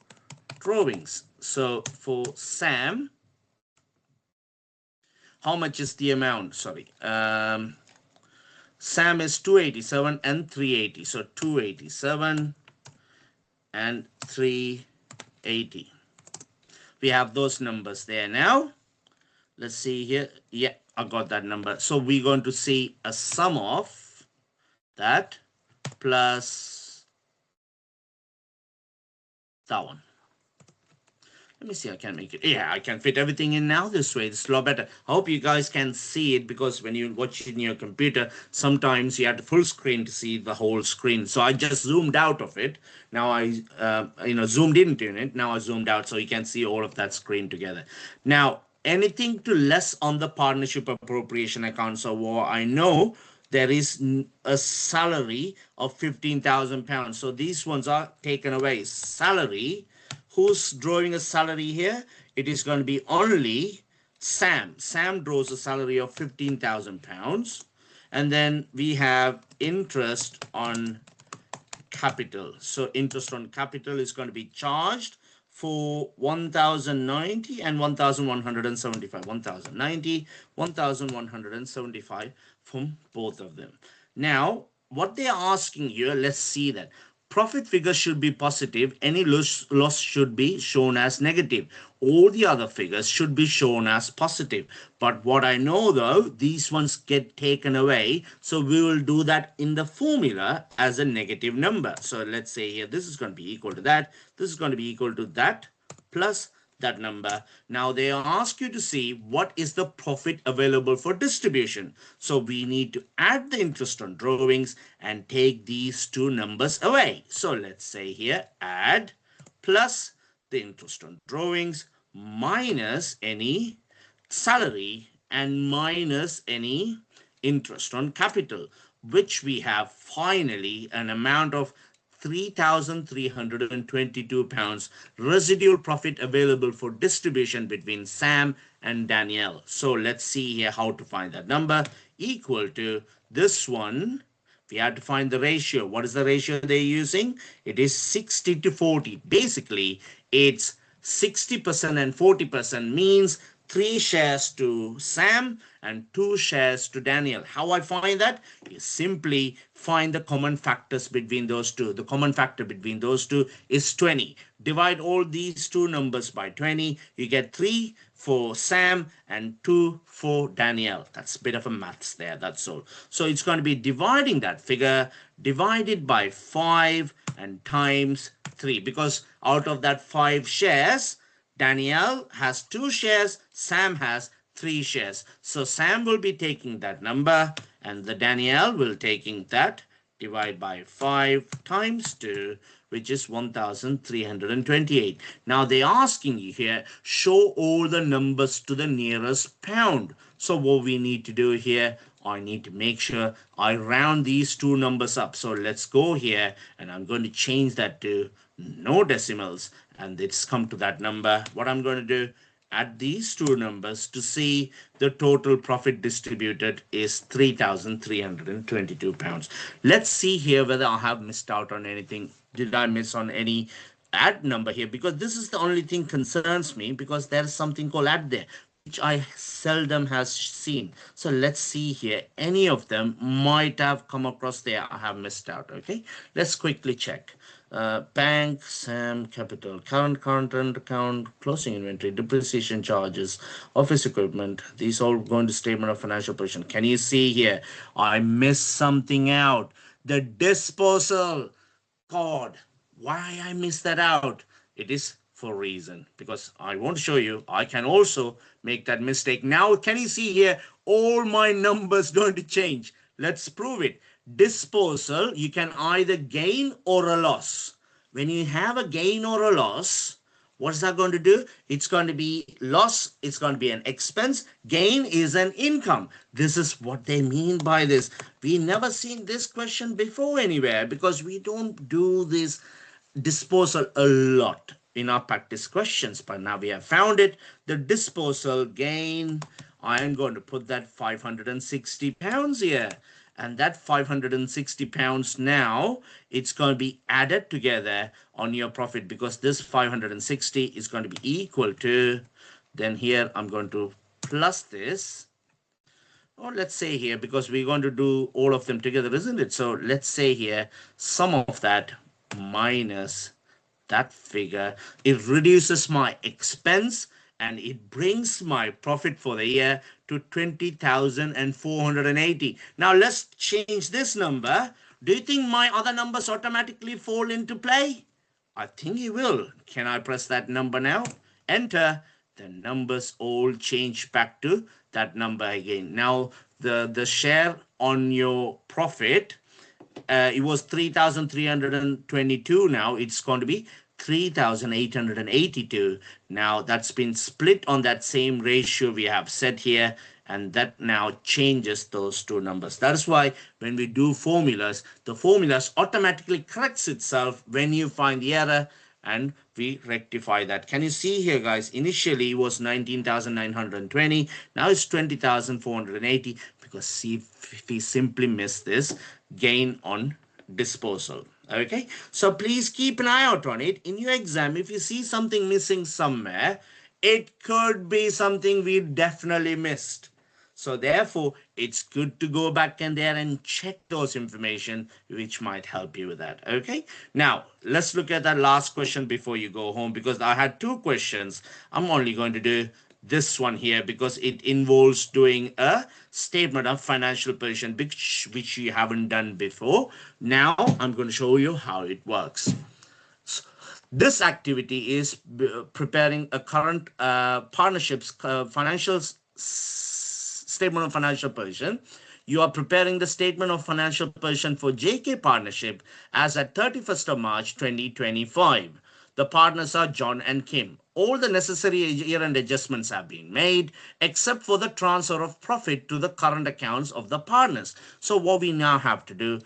drawings. So for Sam, how much is the amount? Sorry. Sam is 287 and 380. So 287 and 380. We have those numbers there now. Let's see here. Yeah, I got that number. So we're going to see a sum of that plus that one. Let me see, I can make it. Yeah, I can fit everything in now this way. It's a lot better. I hope you guys can see it, because when you watch it in your computer, sometimes you have the full screen to see the whole screen. So I just zoomed out of it. Now I, zoomed into it. Now I zoomed out so you can see all of that screen together. Now, anything to less on the partnership appropriation account. So I know there is a salary of 15,000 pounds. So these ones are taken away. Salary. Who's drawing a salary here? It is going to be only Sam. Sam draws a salary of 15,000 pounds. And then we have interest on capital. So interest on capital is going to be charged for 1,090 and 1,175. 1,090, 1,175 from both of them. Now, what they are asking here, let's see that. Profit figure should be positive. Any loss should be shown as negative. All the other figures should be shown as positive. But what I know though, these ones get taken away. So we will do that in the formula as a negative number. So let's say here, this is going to be equal to that. This is going to be equal to that plus that number. Now they ask you to see what is the profit available for distribution. So we need to add the interest on drawings and take these two numbers away. So let's say here add plus the interest on drawings minus any salary and minus any interest on capital, which we have finally an amount of £3,322 residual profit available for distribution between Sam and Danielle. So let's see here how to find that number. Equal to this one. We have to find the ratio. What is the ratio they're using? It is 60 to 40. Basically, it's 60% and 40% means 3 shares to Sam and 2 shares to Daniel. How I find that? You simply find the common factors between those two. The common factor between those two is 20. Divide all these two numbers by 20. You get 3 for Sam and 2 for Danielle. That's a bit of a maths there, that's all. So it's going to be dividing that figure, divided by 5 and times 3. Because out of that 5 shares, Danielle has 2 shares, Sam has 3 shares. So Sam will be taking that number and the Danielle will taking that, divide by 5 times 2, which is 1,328. Now they're asking you here, show all the numbers to the nearest pound. So what we need to do here, I need to make sure I round these two numbers up. So let's go here and I'm going to change that to no decimals. And it's come to that number. What I'm going to do, add these two numbers to see the total profit distributed is £3,322. Let's see here whether I have missed out on anything. Did I miss on any add number here? Because this is the only thing concerns me, because there is something called add there, which I seldom has seen. So let's see here. Any of them might have come across there. I have missed out. Okay, let's quickly check. Bank, Sam, capital, current account, closing inventory, depreciation charges, office equipment. These all go into statement of financial position. Can you see here? I missed something out. The disposal. God, why I missed that out? It is for a reason, because I want to show you I can also make that mistake. Now, can you see here? All my numbers going to change. Let's prove it. Disposal, you can either gain or a loss. When you have a gain or a loss, what's that going to do? It's going to be loss. It's going to be an expense. Gain is an income. This is what they mean by this. We never seen this question before anywhere, because we don't do this disposal a lot in our practice questions. But now we have found it. The disposal gain, I am going to put that £560 here. And that £560 now, it's going to be added together on your profit, because this 560 is going to be equal to, then here I'm going to plus this. Or let's say here, because we're going to do all of them together, isn't it? So let's say here, sum of that minus that figure. It reduces my expense and it brings my profit for the year to 20,480. Now let's change this number. Do you think my other numbers automatically fall into play? I think it will. Can I press that number now? Enter. The numbers all change back to that number again. Now the share on your profit, it was 3,322. Now it's going to be 3,882. Now that's been split on that same ratio we have set here, and that now changes those two numbers. That is why when we do formulas, the formulas automatically corrects itself when you find the error, and we rectify that. Can you see here, guys? Initially it was 19,920. Now it's 20,480, because see, if we simply miss this gain on disposal. Okay, so please keep an eye out on it. In your exam, if you see something missing somewhere, it could be something we definitely missed. So therefore, it's good to go back in there and check those information, which might help you with that. Okay. Now, let's look at that last question before you go home, because I had two questions. I'm only going to do this one here because it involves doing a statement of financial position, which you haven't done before. Now, I'm going to show you how it works. This activity is preparing a current partnerships financial statement of financial position. You are preparing the statement of financial position for JK Partnership as at 31st of March 2025. The partners are John and Kim. All the necessary year-end adjustments have been made, except for the transfer of profit to the current accounts of the partners. So what we now have to do,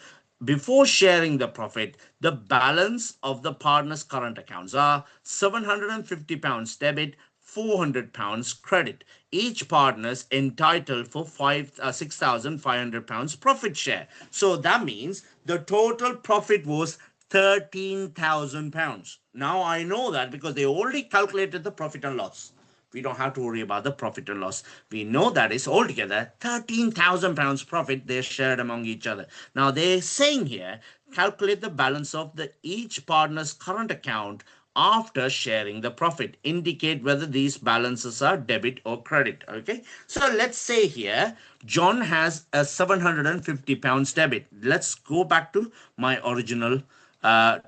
before sharing the profit, the balance of the partners' current accounts are £750 debit, £400 credit. Each partner is entitled for £6,500 profit share. So that means the total profit was £13,000. Now I know that because they already calculated the profit and loss. We don't have to worry about the profit and loss. We know that is altogether £13,000 profit they shared among each other. Now they're saying here, calculate the balance of the each partner's current account after sharing the profit. Indicate whether these balances are debit or credit. Okay. So let's say here, John has a £750 debit. Let's go back to my original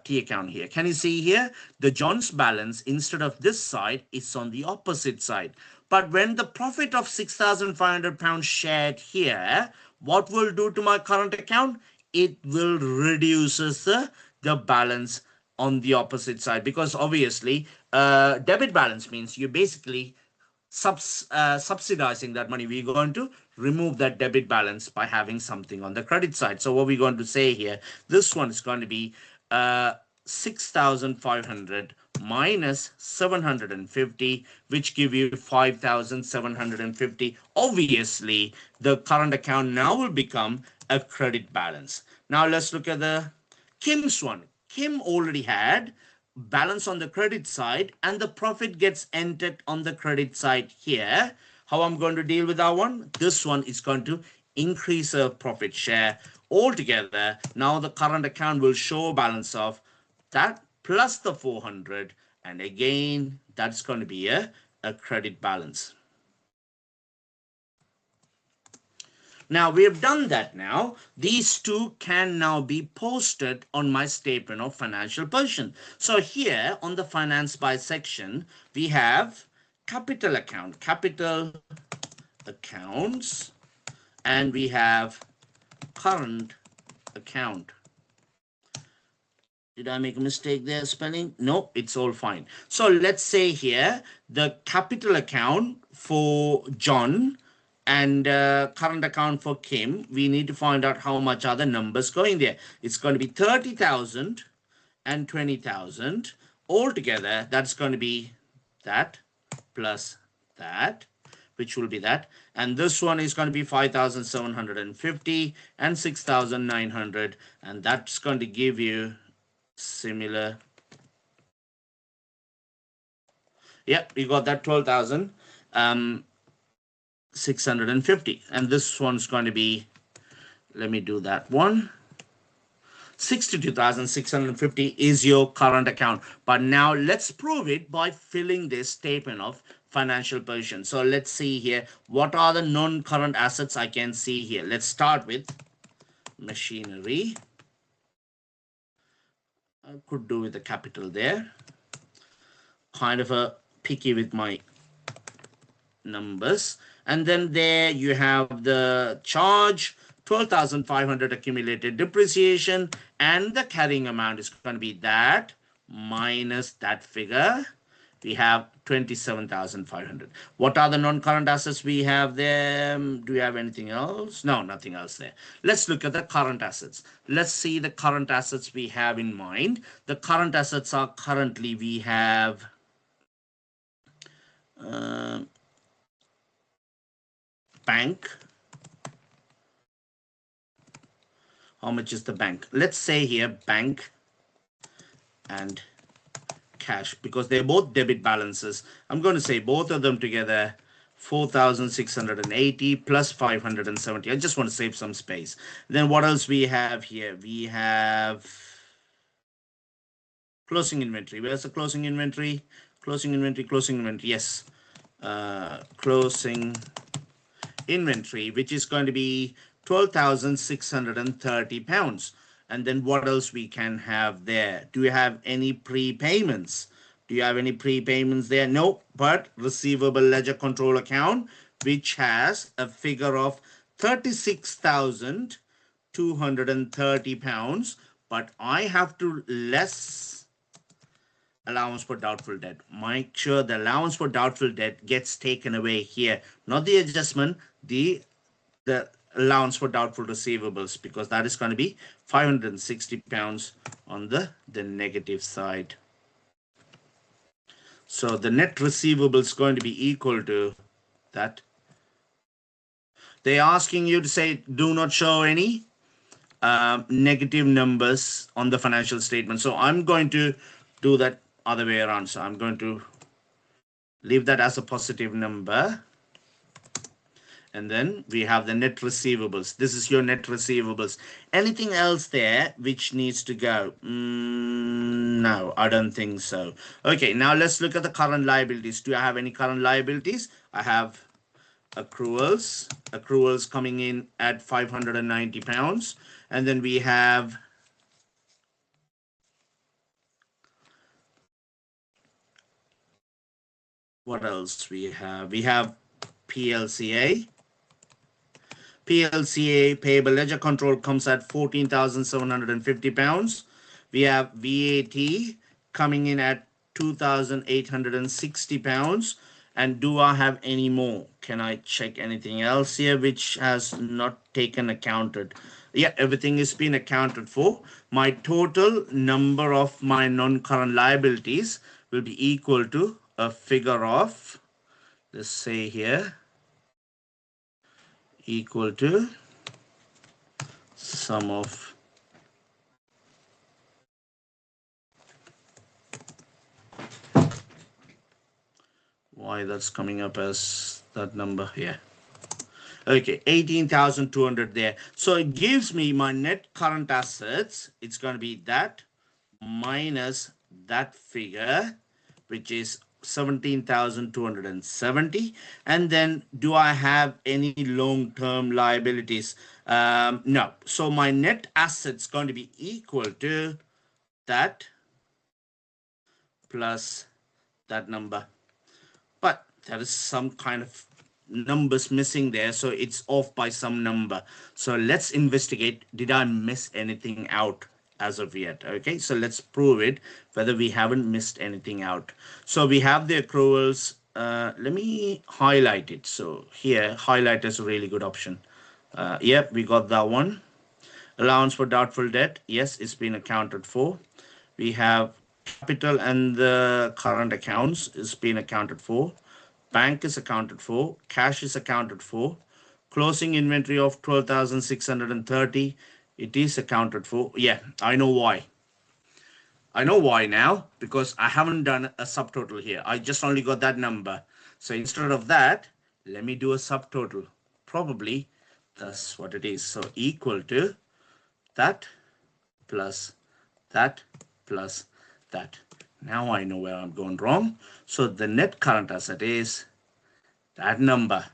T account here. Can you see here? The John's balance instead of this side is on the opposite side. But when the profit of £6,500 shared here, what will do to my current account? It will reduces the balance on the opposite side, because obviously debit balance means you basically subsidizing that money. We're going to remove that debit balance by having something on the credit side. So what we're going to say here, this one is going to be 6,500 minus 750, which give you 5,750. Obviously, the current account now will become a credit balance. Now let's look at the Kim's one. Kim already had balance on the credit side and the profit gets entered on the credit side here. How I'm going to deal with that one? This one is going to increase a profit share altogether. Now the current account will show a balance of that plus the 400, and again that's going to be a credit balance. Now we have done that. Now these two can now be posted on my statement of financial position. So here on the finance by section, we have capital account, capital accounts, and we have current account. Did I make a mistake there spelling? No, it's all fine. So let's say here the capital account for John and current account for Kim, we need to find out how much are the numbers going there. It's going to be 30,000 and 20,000 altogether. That's going to be that plus that, which will be that. And this one is going to be 5,750 and 6,900. And that's going to give you similar. Yep, you got that 12,650. And this one's going to be, let me do that one. 62,650 is your current account. But now let's prove it by filling this statement of financial position. So let's see here. What are the non-current assets I can see here? Let's start with machinery. I could do with the capital there. Kind of a picky with my numbers. And then there you have the charge, 12,500 accumulated depreciation, and the carrying amount is going to be that minus that figure. We have 27,500. What are the non-current assets we have there? Do we have anything else? No, nothing else there. Let's look at the current assets. Let's see the current assets we have in mind. The current assets are currently we have bank. How much is the bank? Let's say here bank and cash, because they're both debit balances. I'm going to say both of them together 4,680 plus 570. I just want to save some space. Then what else we have here? We have closing inventory. Where's the closing inventory? Closing inventory, closing inventory. Yes. Closing inventory, which is going to be 12,630 pounds. And then what else we can have there? Do you have any prepayments? Do you have any prepayments there? No, but receivable ledger control account, which has a figure of 36,230 pounds. But I have to less allowance for doubtful debt. Make sure the allowance for doubtful debt gets taken away here, not the adjustment, the allowance for doubtful receivables, because that is going to be 560 pounds on the negative side. So the net receivable is going to be equal to that. They're asking you to say, do not show any negative numbers on the financial statement. So I'm going to do that other way around. So I'm going to leave that as a positive number. And then we have the net receivables. This is your net receivables. Anything else there which needs to go? No, I don't think so. Okay, now let's look at the current liabilities. Do I have any current liabilities? I have accruals. Accruals coming in at 590 pounds. And then we have what else we have? We have PLCA. PLCA payable ledger control comes at 14,750 pounds. We have VAT coming in at 2,860 pounds. And do I have any more? Can I check anything else here which has not taken accounted? Yeah, everything has been accounted for. My total number of my non-current liabilities will be equal to a figure of, let's say here, equal to sum of why that's coming up as that number here. Okay, 18,200 there. So it gives me my net current assets. It's going to be that minus that figure, which is 17,270. And then do I have any long-term liabilities? No. So my net assets going to be equal to that plus that number. But there is some kind of numbers missing there, so it's off by some number. So let's investigate, did I miss anything out as of yet? Okay, so let's prove it, whether we haven't missed anything out. So we have the accruals. Let me highlight it. So here, highlight is a really good option. Yep, we got that one. Allowance for doubtful debt, yes, it's been accounted for. We have capital and the current accounts is being accounted for. Bank is accounted for. Cash is accounted for. Closing inventory of 12,630. It is accounted for. Yeah, I know why. I know why now, because I haven't done a subtotal here. I just only got that number. So instead of that, let me do a subtotal. Probably that's what it is. So equal to that plus that plus that. Now I know where I'm going wrong. So the net current asset is that number.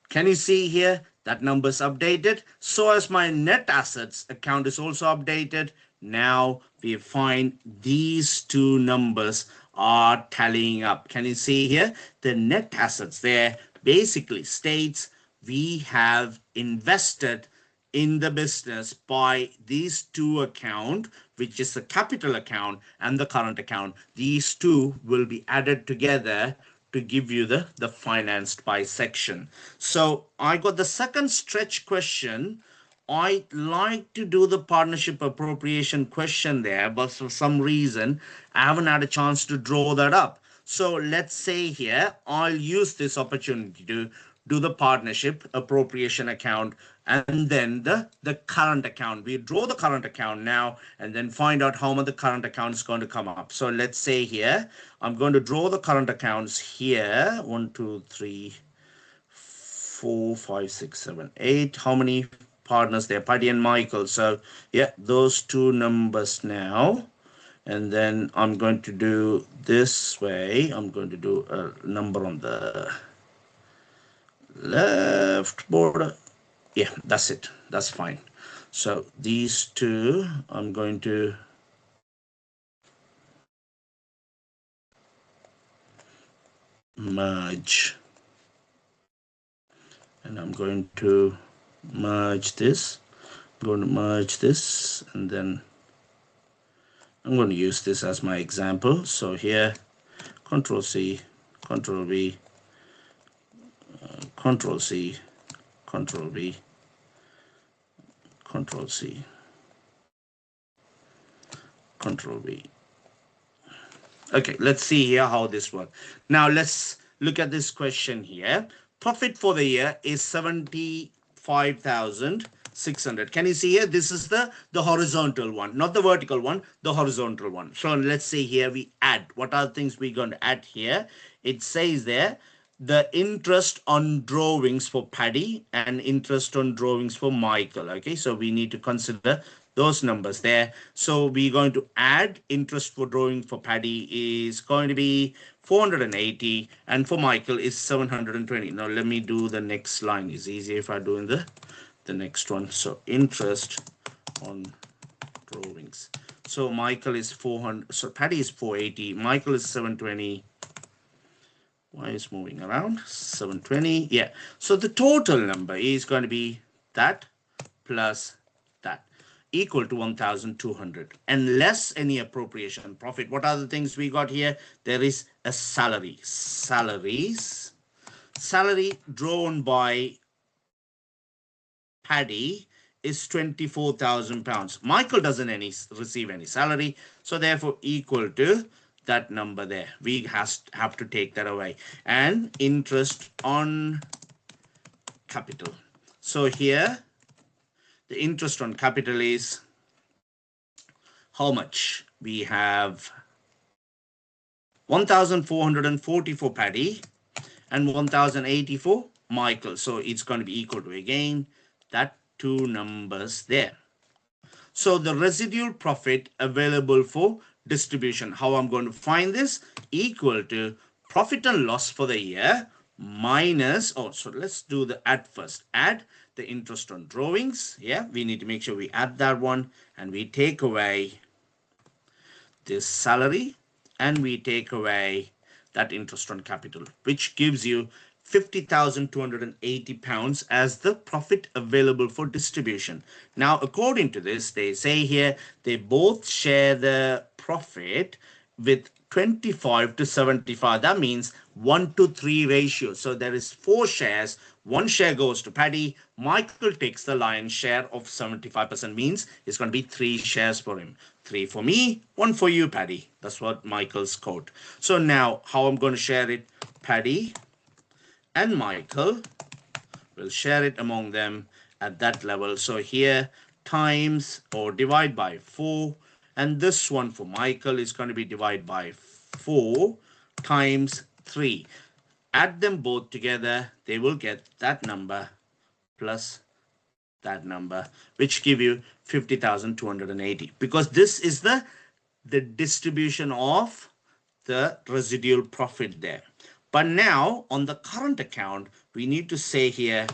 Can you see here? That number is updated. So as my net assets account is also updated, now we find these two numbers are tallying up. Can you see here? The net assets there basically states we have invested in the business by these two accounts, which is the capital account and the current account. These two will be added together to give you the financed by section. So I got the second stretch question. I like to do the partnership appropriation question there, but for some reason, I haven't had a chance to draw that up. So let's say here, I'll use this opportunity to do the partnership appropriation account, and then the current account. We draw the current account now and then find out how much the current account is going to come up. So let's say here, I'm going to draw the current accounts here. 1, 2, 3, 4, 5, 6, 7, 8. How many partners there? Paddy and Michael. So yeah, those two numbers now. And then I'm going to do this way. I'm going to do a number on the left border. Yeah, that's it. That's fine. So these two, I'm going to merge. And I'm going to merge this. I'm going to merge this, and then I'm going to use this as my example. So here, Control C, Control V, Control C, Control V, Control C, Control V. Okay, let's see here how this works. Now let's look at this question here. Profit for the year is 75,600. Can you see here? This is the horizontal one, not the vertical one, the horizontal one. So let's say here we add. What are the things we're going to add here? It says there, the interest on drawings for Paddy and interest on drawings for Michael. Okay, so we need to consider those numbers there. So we're going to add interest for drawing for Paddy is going to be 480, and for Michael is 720. Now let me do the next line. It's easier if I do in the next one. So interest on drawings. So Michael is 400. So Paddy is 480. Michael is 720. Why is moving around? 720. Yeah. So the total number is going to be that plus that, equal to 1,200, and less any appropriation profit. What are the things we got here? There is a salary. Salary drawn by Paddy is £24,000. Michael doesn't receive any salary, so therefore equal to that number there. We have to take that away. And interest on capital. So here, the interest on capital is how much? We have 1,440 for Paddy and 1,080 for Michael. So it's going to be equal to, again, that two numbers there. So the residual profit available for distribution, how I'm going to find this? Equal to profit and loss for the year minus, so let's do the add first. Add the interest on drawings. Yeah, we need to make sure we add that one, and we take away this salary, and we take away that interest on capital, which gives you £50,280 as the profit available for distribution. Now, according to this, they say here they both share the profit with 25 to 75. That means 1:3 ratio. So there is 4 shares. 1 share goes to Paddy. Michael takes the lion's share of 75%, means it's going to be 3 shares for him. 3 for me, 1 for you, Paddy. That's what Michael's quote. So now how I'm going to share it? Paddy and Michael will share it among them at that level. So here times or divide by 4, and this one for Michael is going to be divided by 4 times 3. Add them both together, they will get that number plus that number, which give you 50,280, because this is the distribution of the residual profit there. But now on the current account, we need to say here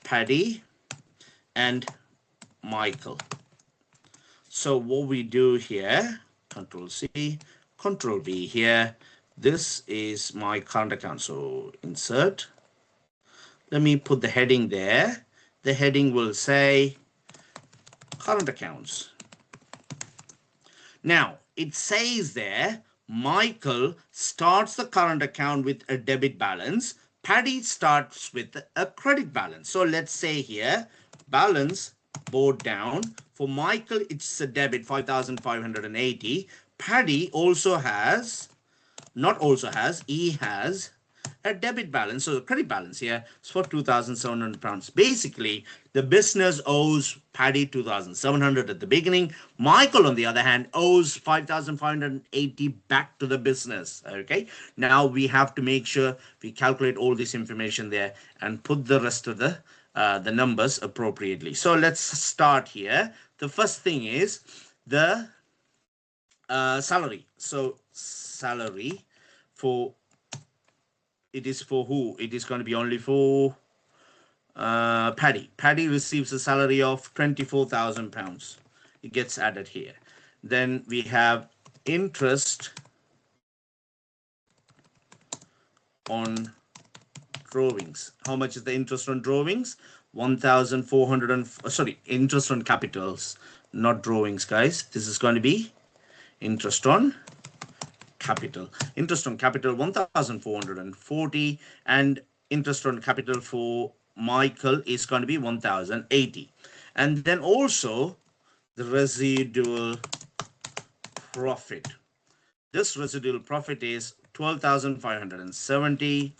Paddy and Michael. So what we do here, Control C, Control V here. This is my current account. So insert. Let me put the heading there. The heading will say current accounts. Now it says there, Michael starts the current account with a debit balance. Paddy starts with a credit balance. So let's say here, balance both down. For Michael, it's a debit 5,580. Paddy also has, he has a debit balance, so the credit balance here is for £2,700. Basically, the business owes Paddy 2,700 at the beginning. Michael, on the other hand, owes 5,580 back to the business. Okay, now we have to make sure we calculate all this information there and put the rest of the numbers appropriately. So let's start here. The first thing is the salary. So salary for, it is for who? It is going to be only for Paddy. Paddy receives a salary of £24,000. It gets added here. Then we have interest on drawings. How much is the interest on drawings? 1,400 and sorry, interest on capitals, not drawings, guys. This is going to be interest on capital. Interest on capital 1,440, and interest on capital for Michael is going to be 1,080. And then also the residual profit. This residual profit is 12,570,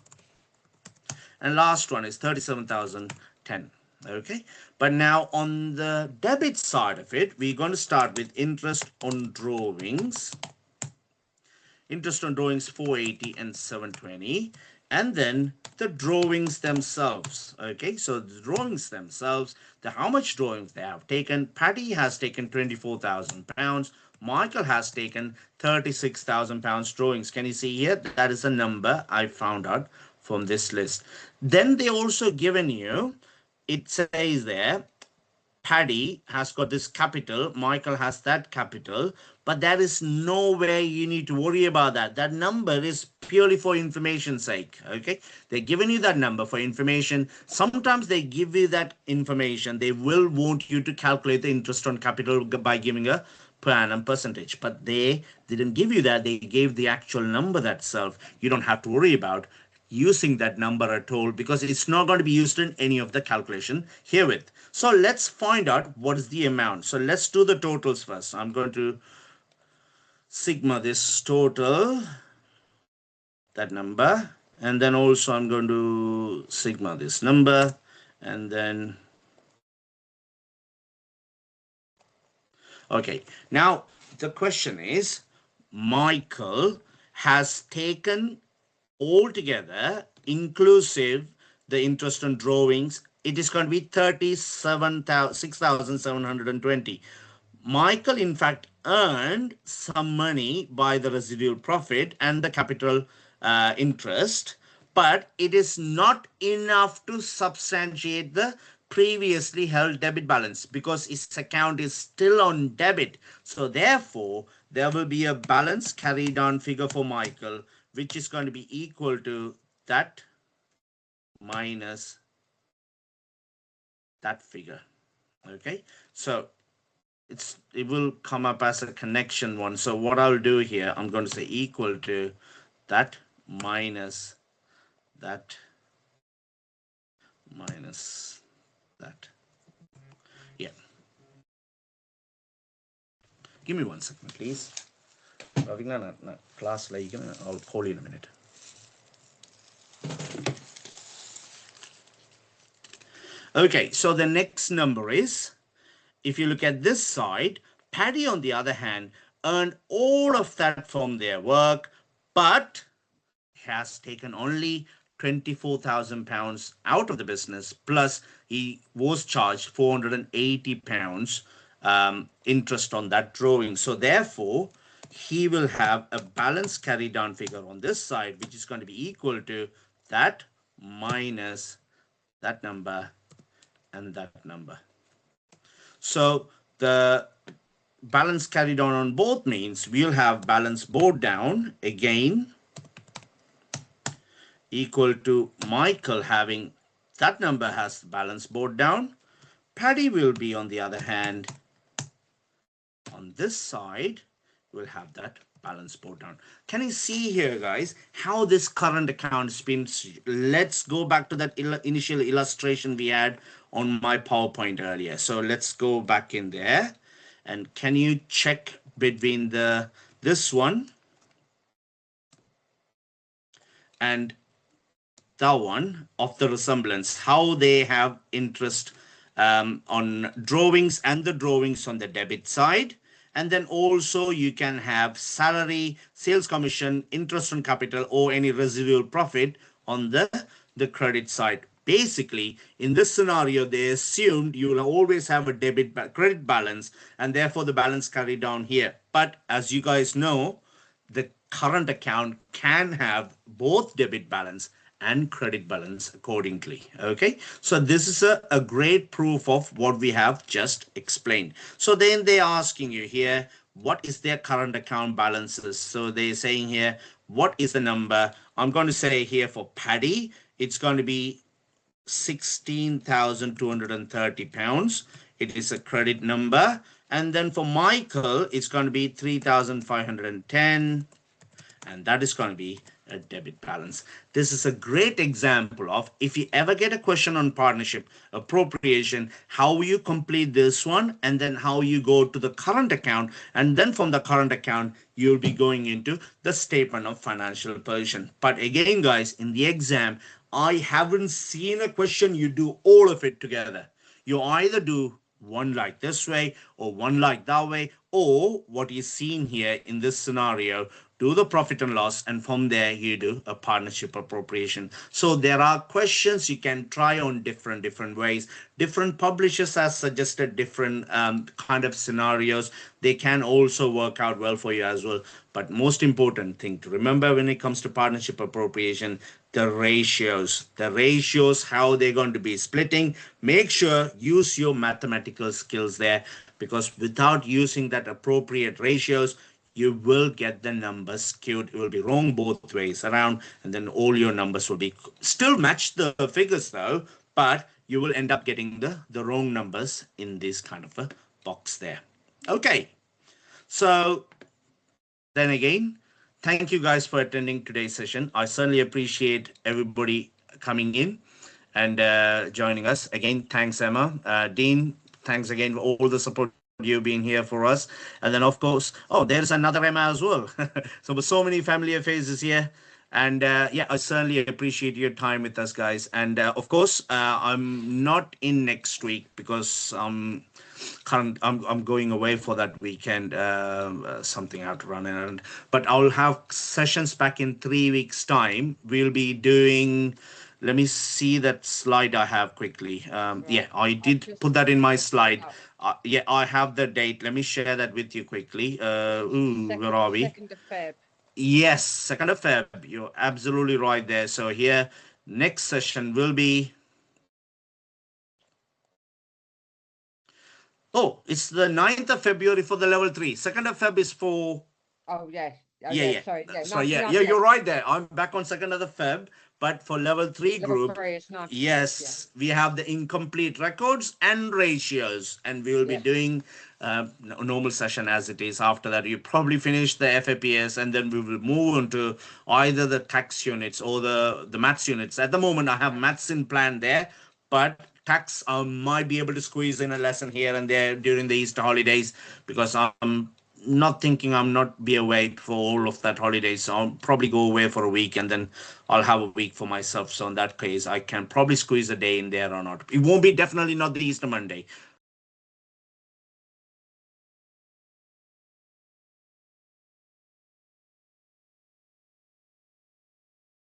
and last one is 37,010. Okay, but now on the debit side of it, we're going to start with interest on drawings. Interest on drawings 480 and 720, and then the drawings themselves. Okay, so the drawings themselves, how much drawings they have taken. Paddy has taken £24,000. Michael has taken £36,000 drawings. Can you see here? That is a number I found out from this list. Then they also given you, it says there, Paddy has got this capital, Michael has that capital, but there is nowhere you need to worry about that. That number is purely for information's sake, okay? They're giving you that number for information. Sometimes they give you that information. They will want you to calculate the interest on capital by giving a per annum percentage, but they didn't give you that. They gave the actual number that itself. You don't have to worry about using that number at all, because it's not going to be used in any of the calculation herewith. So let's find out what is the amount. So let's do the totals first. I'm going to sigma this total, that number, and then also I'm going to sigma this number, and then okay, now the question is, Michael has taken altogether, inclusive the interest on drawings, it is going to be 6,720. Michael, in fact, earned some money by the residual profit and the capital interest, but it is not enough to substantiate the previously held debit balance, because his account is still on debit. So therefore, there will be a balance carried on figure for Michael, which is going to be equal to that minus that figure. Okay, so it will come up as a connection one. So what I'll do here, I'm going to say equal to that minus that minus that. Yeah. Give me 1 second, please. Class, I'll call you in a minute. Okay, so the next number is, if you look at this side, Paddy, on the other hand, earned all of that from their work, but has taken only £24,000 out of the business, plus he was charged £480 interest on that drawing. So therefore, he will have a balance carried down figure on this side, which is going to be equal to that minus that number and that number. So the balance carried on both means we'll have balance brought down again equal to Michael having that number has balance brought down. Paddy will be, on the other hand, on this side, we'll have that balance brought down. Can you see here, guys, how this current account has been? Let's go back to that initial illustration we had on my PowerPoint earlier. So let's go back in there, and can you check between this one and that one of the resemblance, how they have interest on drawings and the drawings on the debit side. And then also you can have salary, sales commission, interest on capital, or any residual profit on the credit side. Basically, in this scenario, they assumed you will always have a credit balance, and therefore the balance carried down here. But as you guys know, the current account can have both debit balance and credit balance accordingly. Okay, so this is a great proof of what we have just explained. So then they're asking you here, what is their current account balances? So they're saying here, what is the number? I'm going to say here for Paddy, it's going to be £16,230. It is a credit number. And then for Michael, it's going to be 3,510. And that is going to be a debit balance. This is a great example of, if you ever get a question on partnership appropriation, how you complete this one, and then how you go to the current account, and then from the current account you'll be going into the statement of financial position. But again, guys, in the exam, I haven't seen a question you do all of it together. You either do one like this way or one like that way, or what is seen here in this scenario, do the profit and loss, and from there you do a partnership appropriation. So there are questions you can try on different ways. Different publishers have suggested different kind of scenarios. They can also work out well for you as well. But most important thing to remember when it comes to partnership appropriation, the ratios, how they're going to be splitting. Make sure use your mathematical skills there, because without using that appropriate ratios, you will get the numbers skewed. It will be wrong both ways around, and then all your numbers will be still match the figures though, but you will end up getting the wrong numbers in this kind of a box there. Okay, so then again, thank you guys for attending today's session. I certainly appreciate everybody coming in and joining us. Again, thanks, Emma. Dean, thanks again for all the support you've been here for us. And then, of course, oh, there's another Emma as well. So many familiar faces here. And yeah, I certainly appreciate your time with us, guys. And of course, I'm not in next week because I'm going away for that weekend. Something I have to run in, but I'll have sessions back in 3 weeks' time. We'll be doing. Let me see that slide I have quickly. Yeah, I did put that in my slide. Yeah, I have the date. Let me share that with you quickly. Where are we? 2nd of Feb. Yes, 2nd of Feb. You're absolutely right there. So here, next session will be. Oh, it's the 9th of February for the level 3. 2nd of Feb is for. Oh, yes. Oh, yeah. Sorry, yeah, you're right there. I'm back on 2nd of the Feb. But for level 3 group, yes, we have the incomplete records and ratios, and we will be doing a normal session as it is. After that, you probably finish the FAPS, and then we will move on to either the tax units or the maths units. At the moment, I have maths in plan there, but tax I might be able to squeeze in a lesson here and there during the Easter holidays, because I'm not thinking I'm not be away for all of that holidays. So I'll probably go away for a week, and then I'll have a week for myself. So in that case, I can probably squeeze a day in there or not. It won't be definitely not the Easter Monday,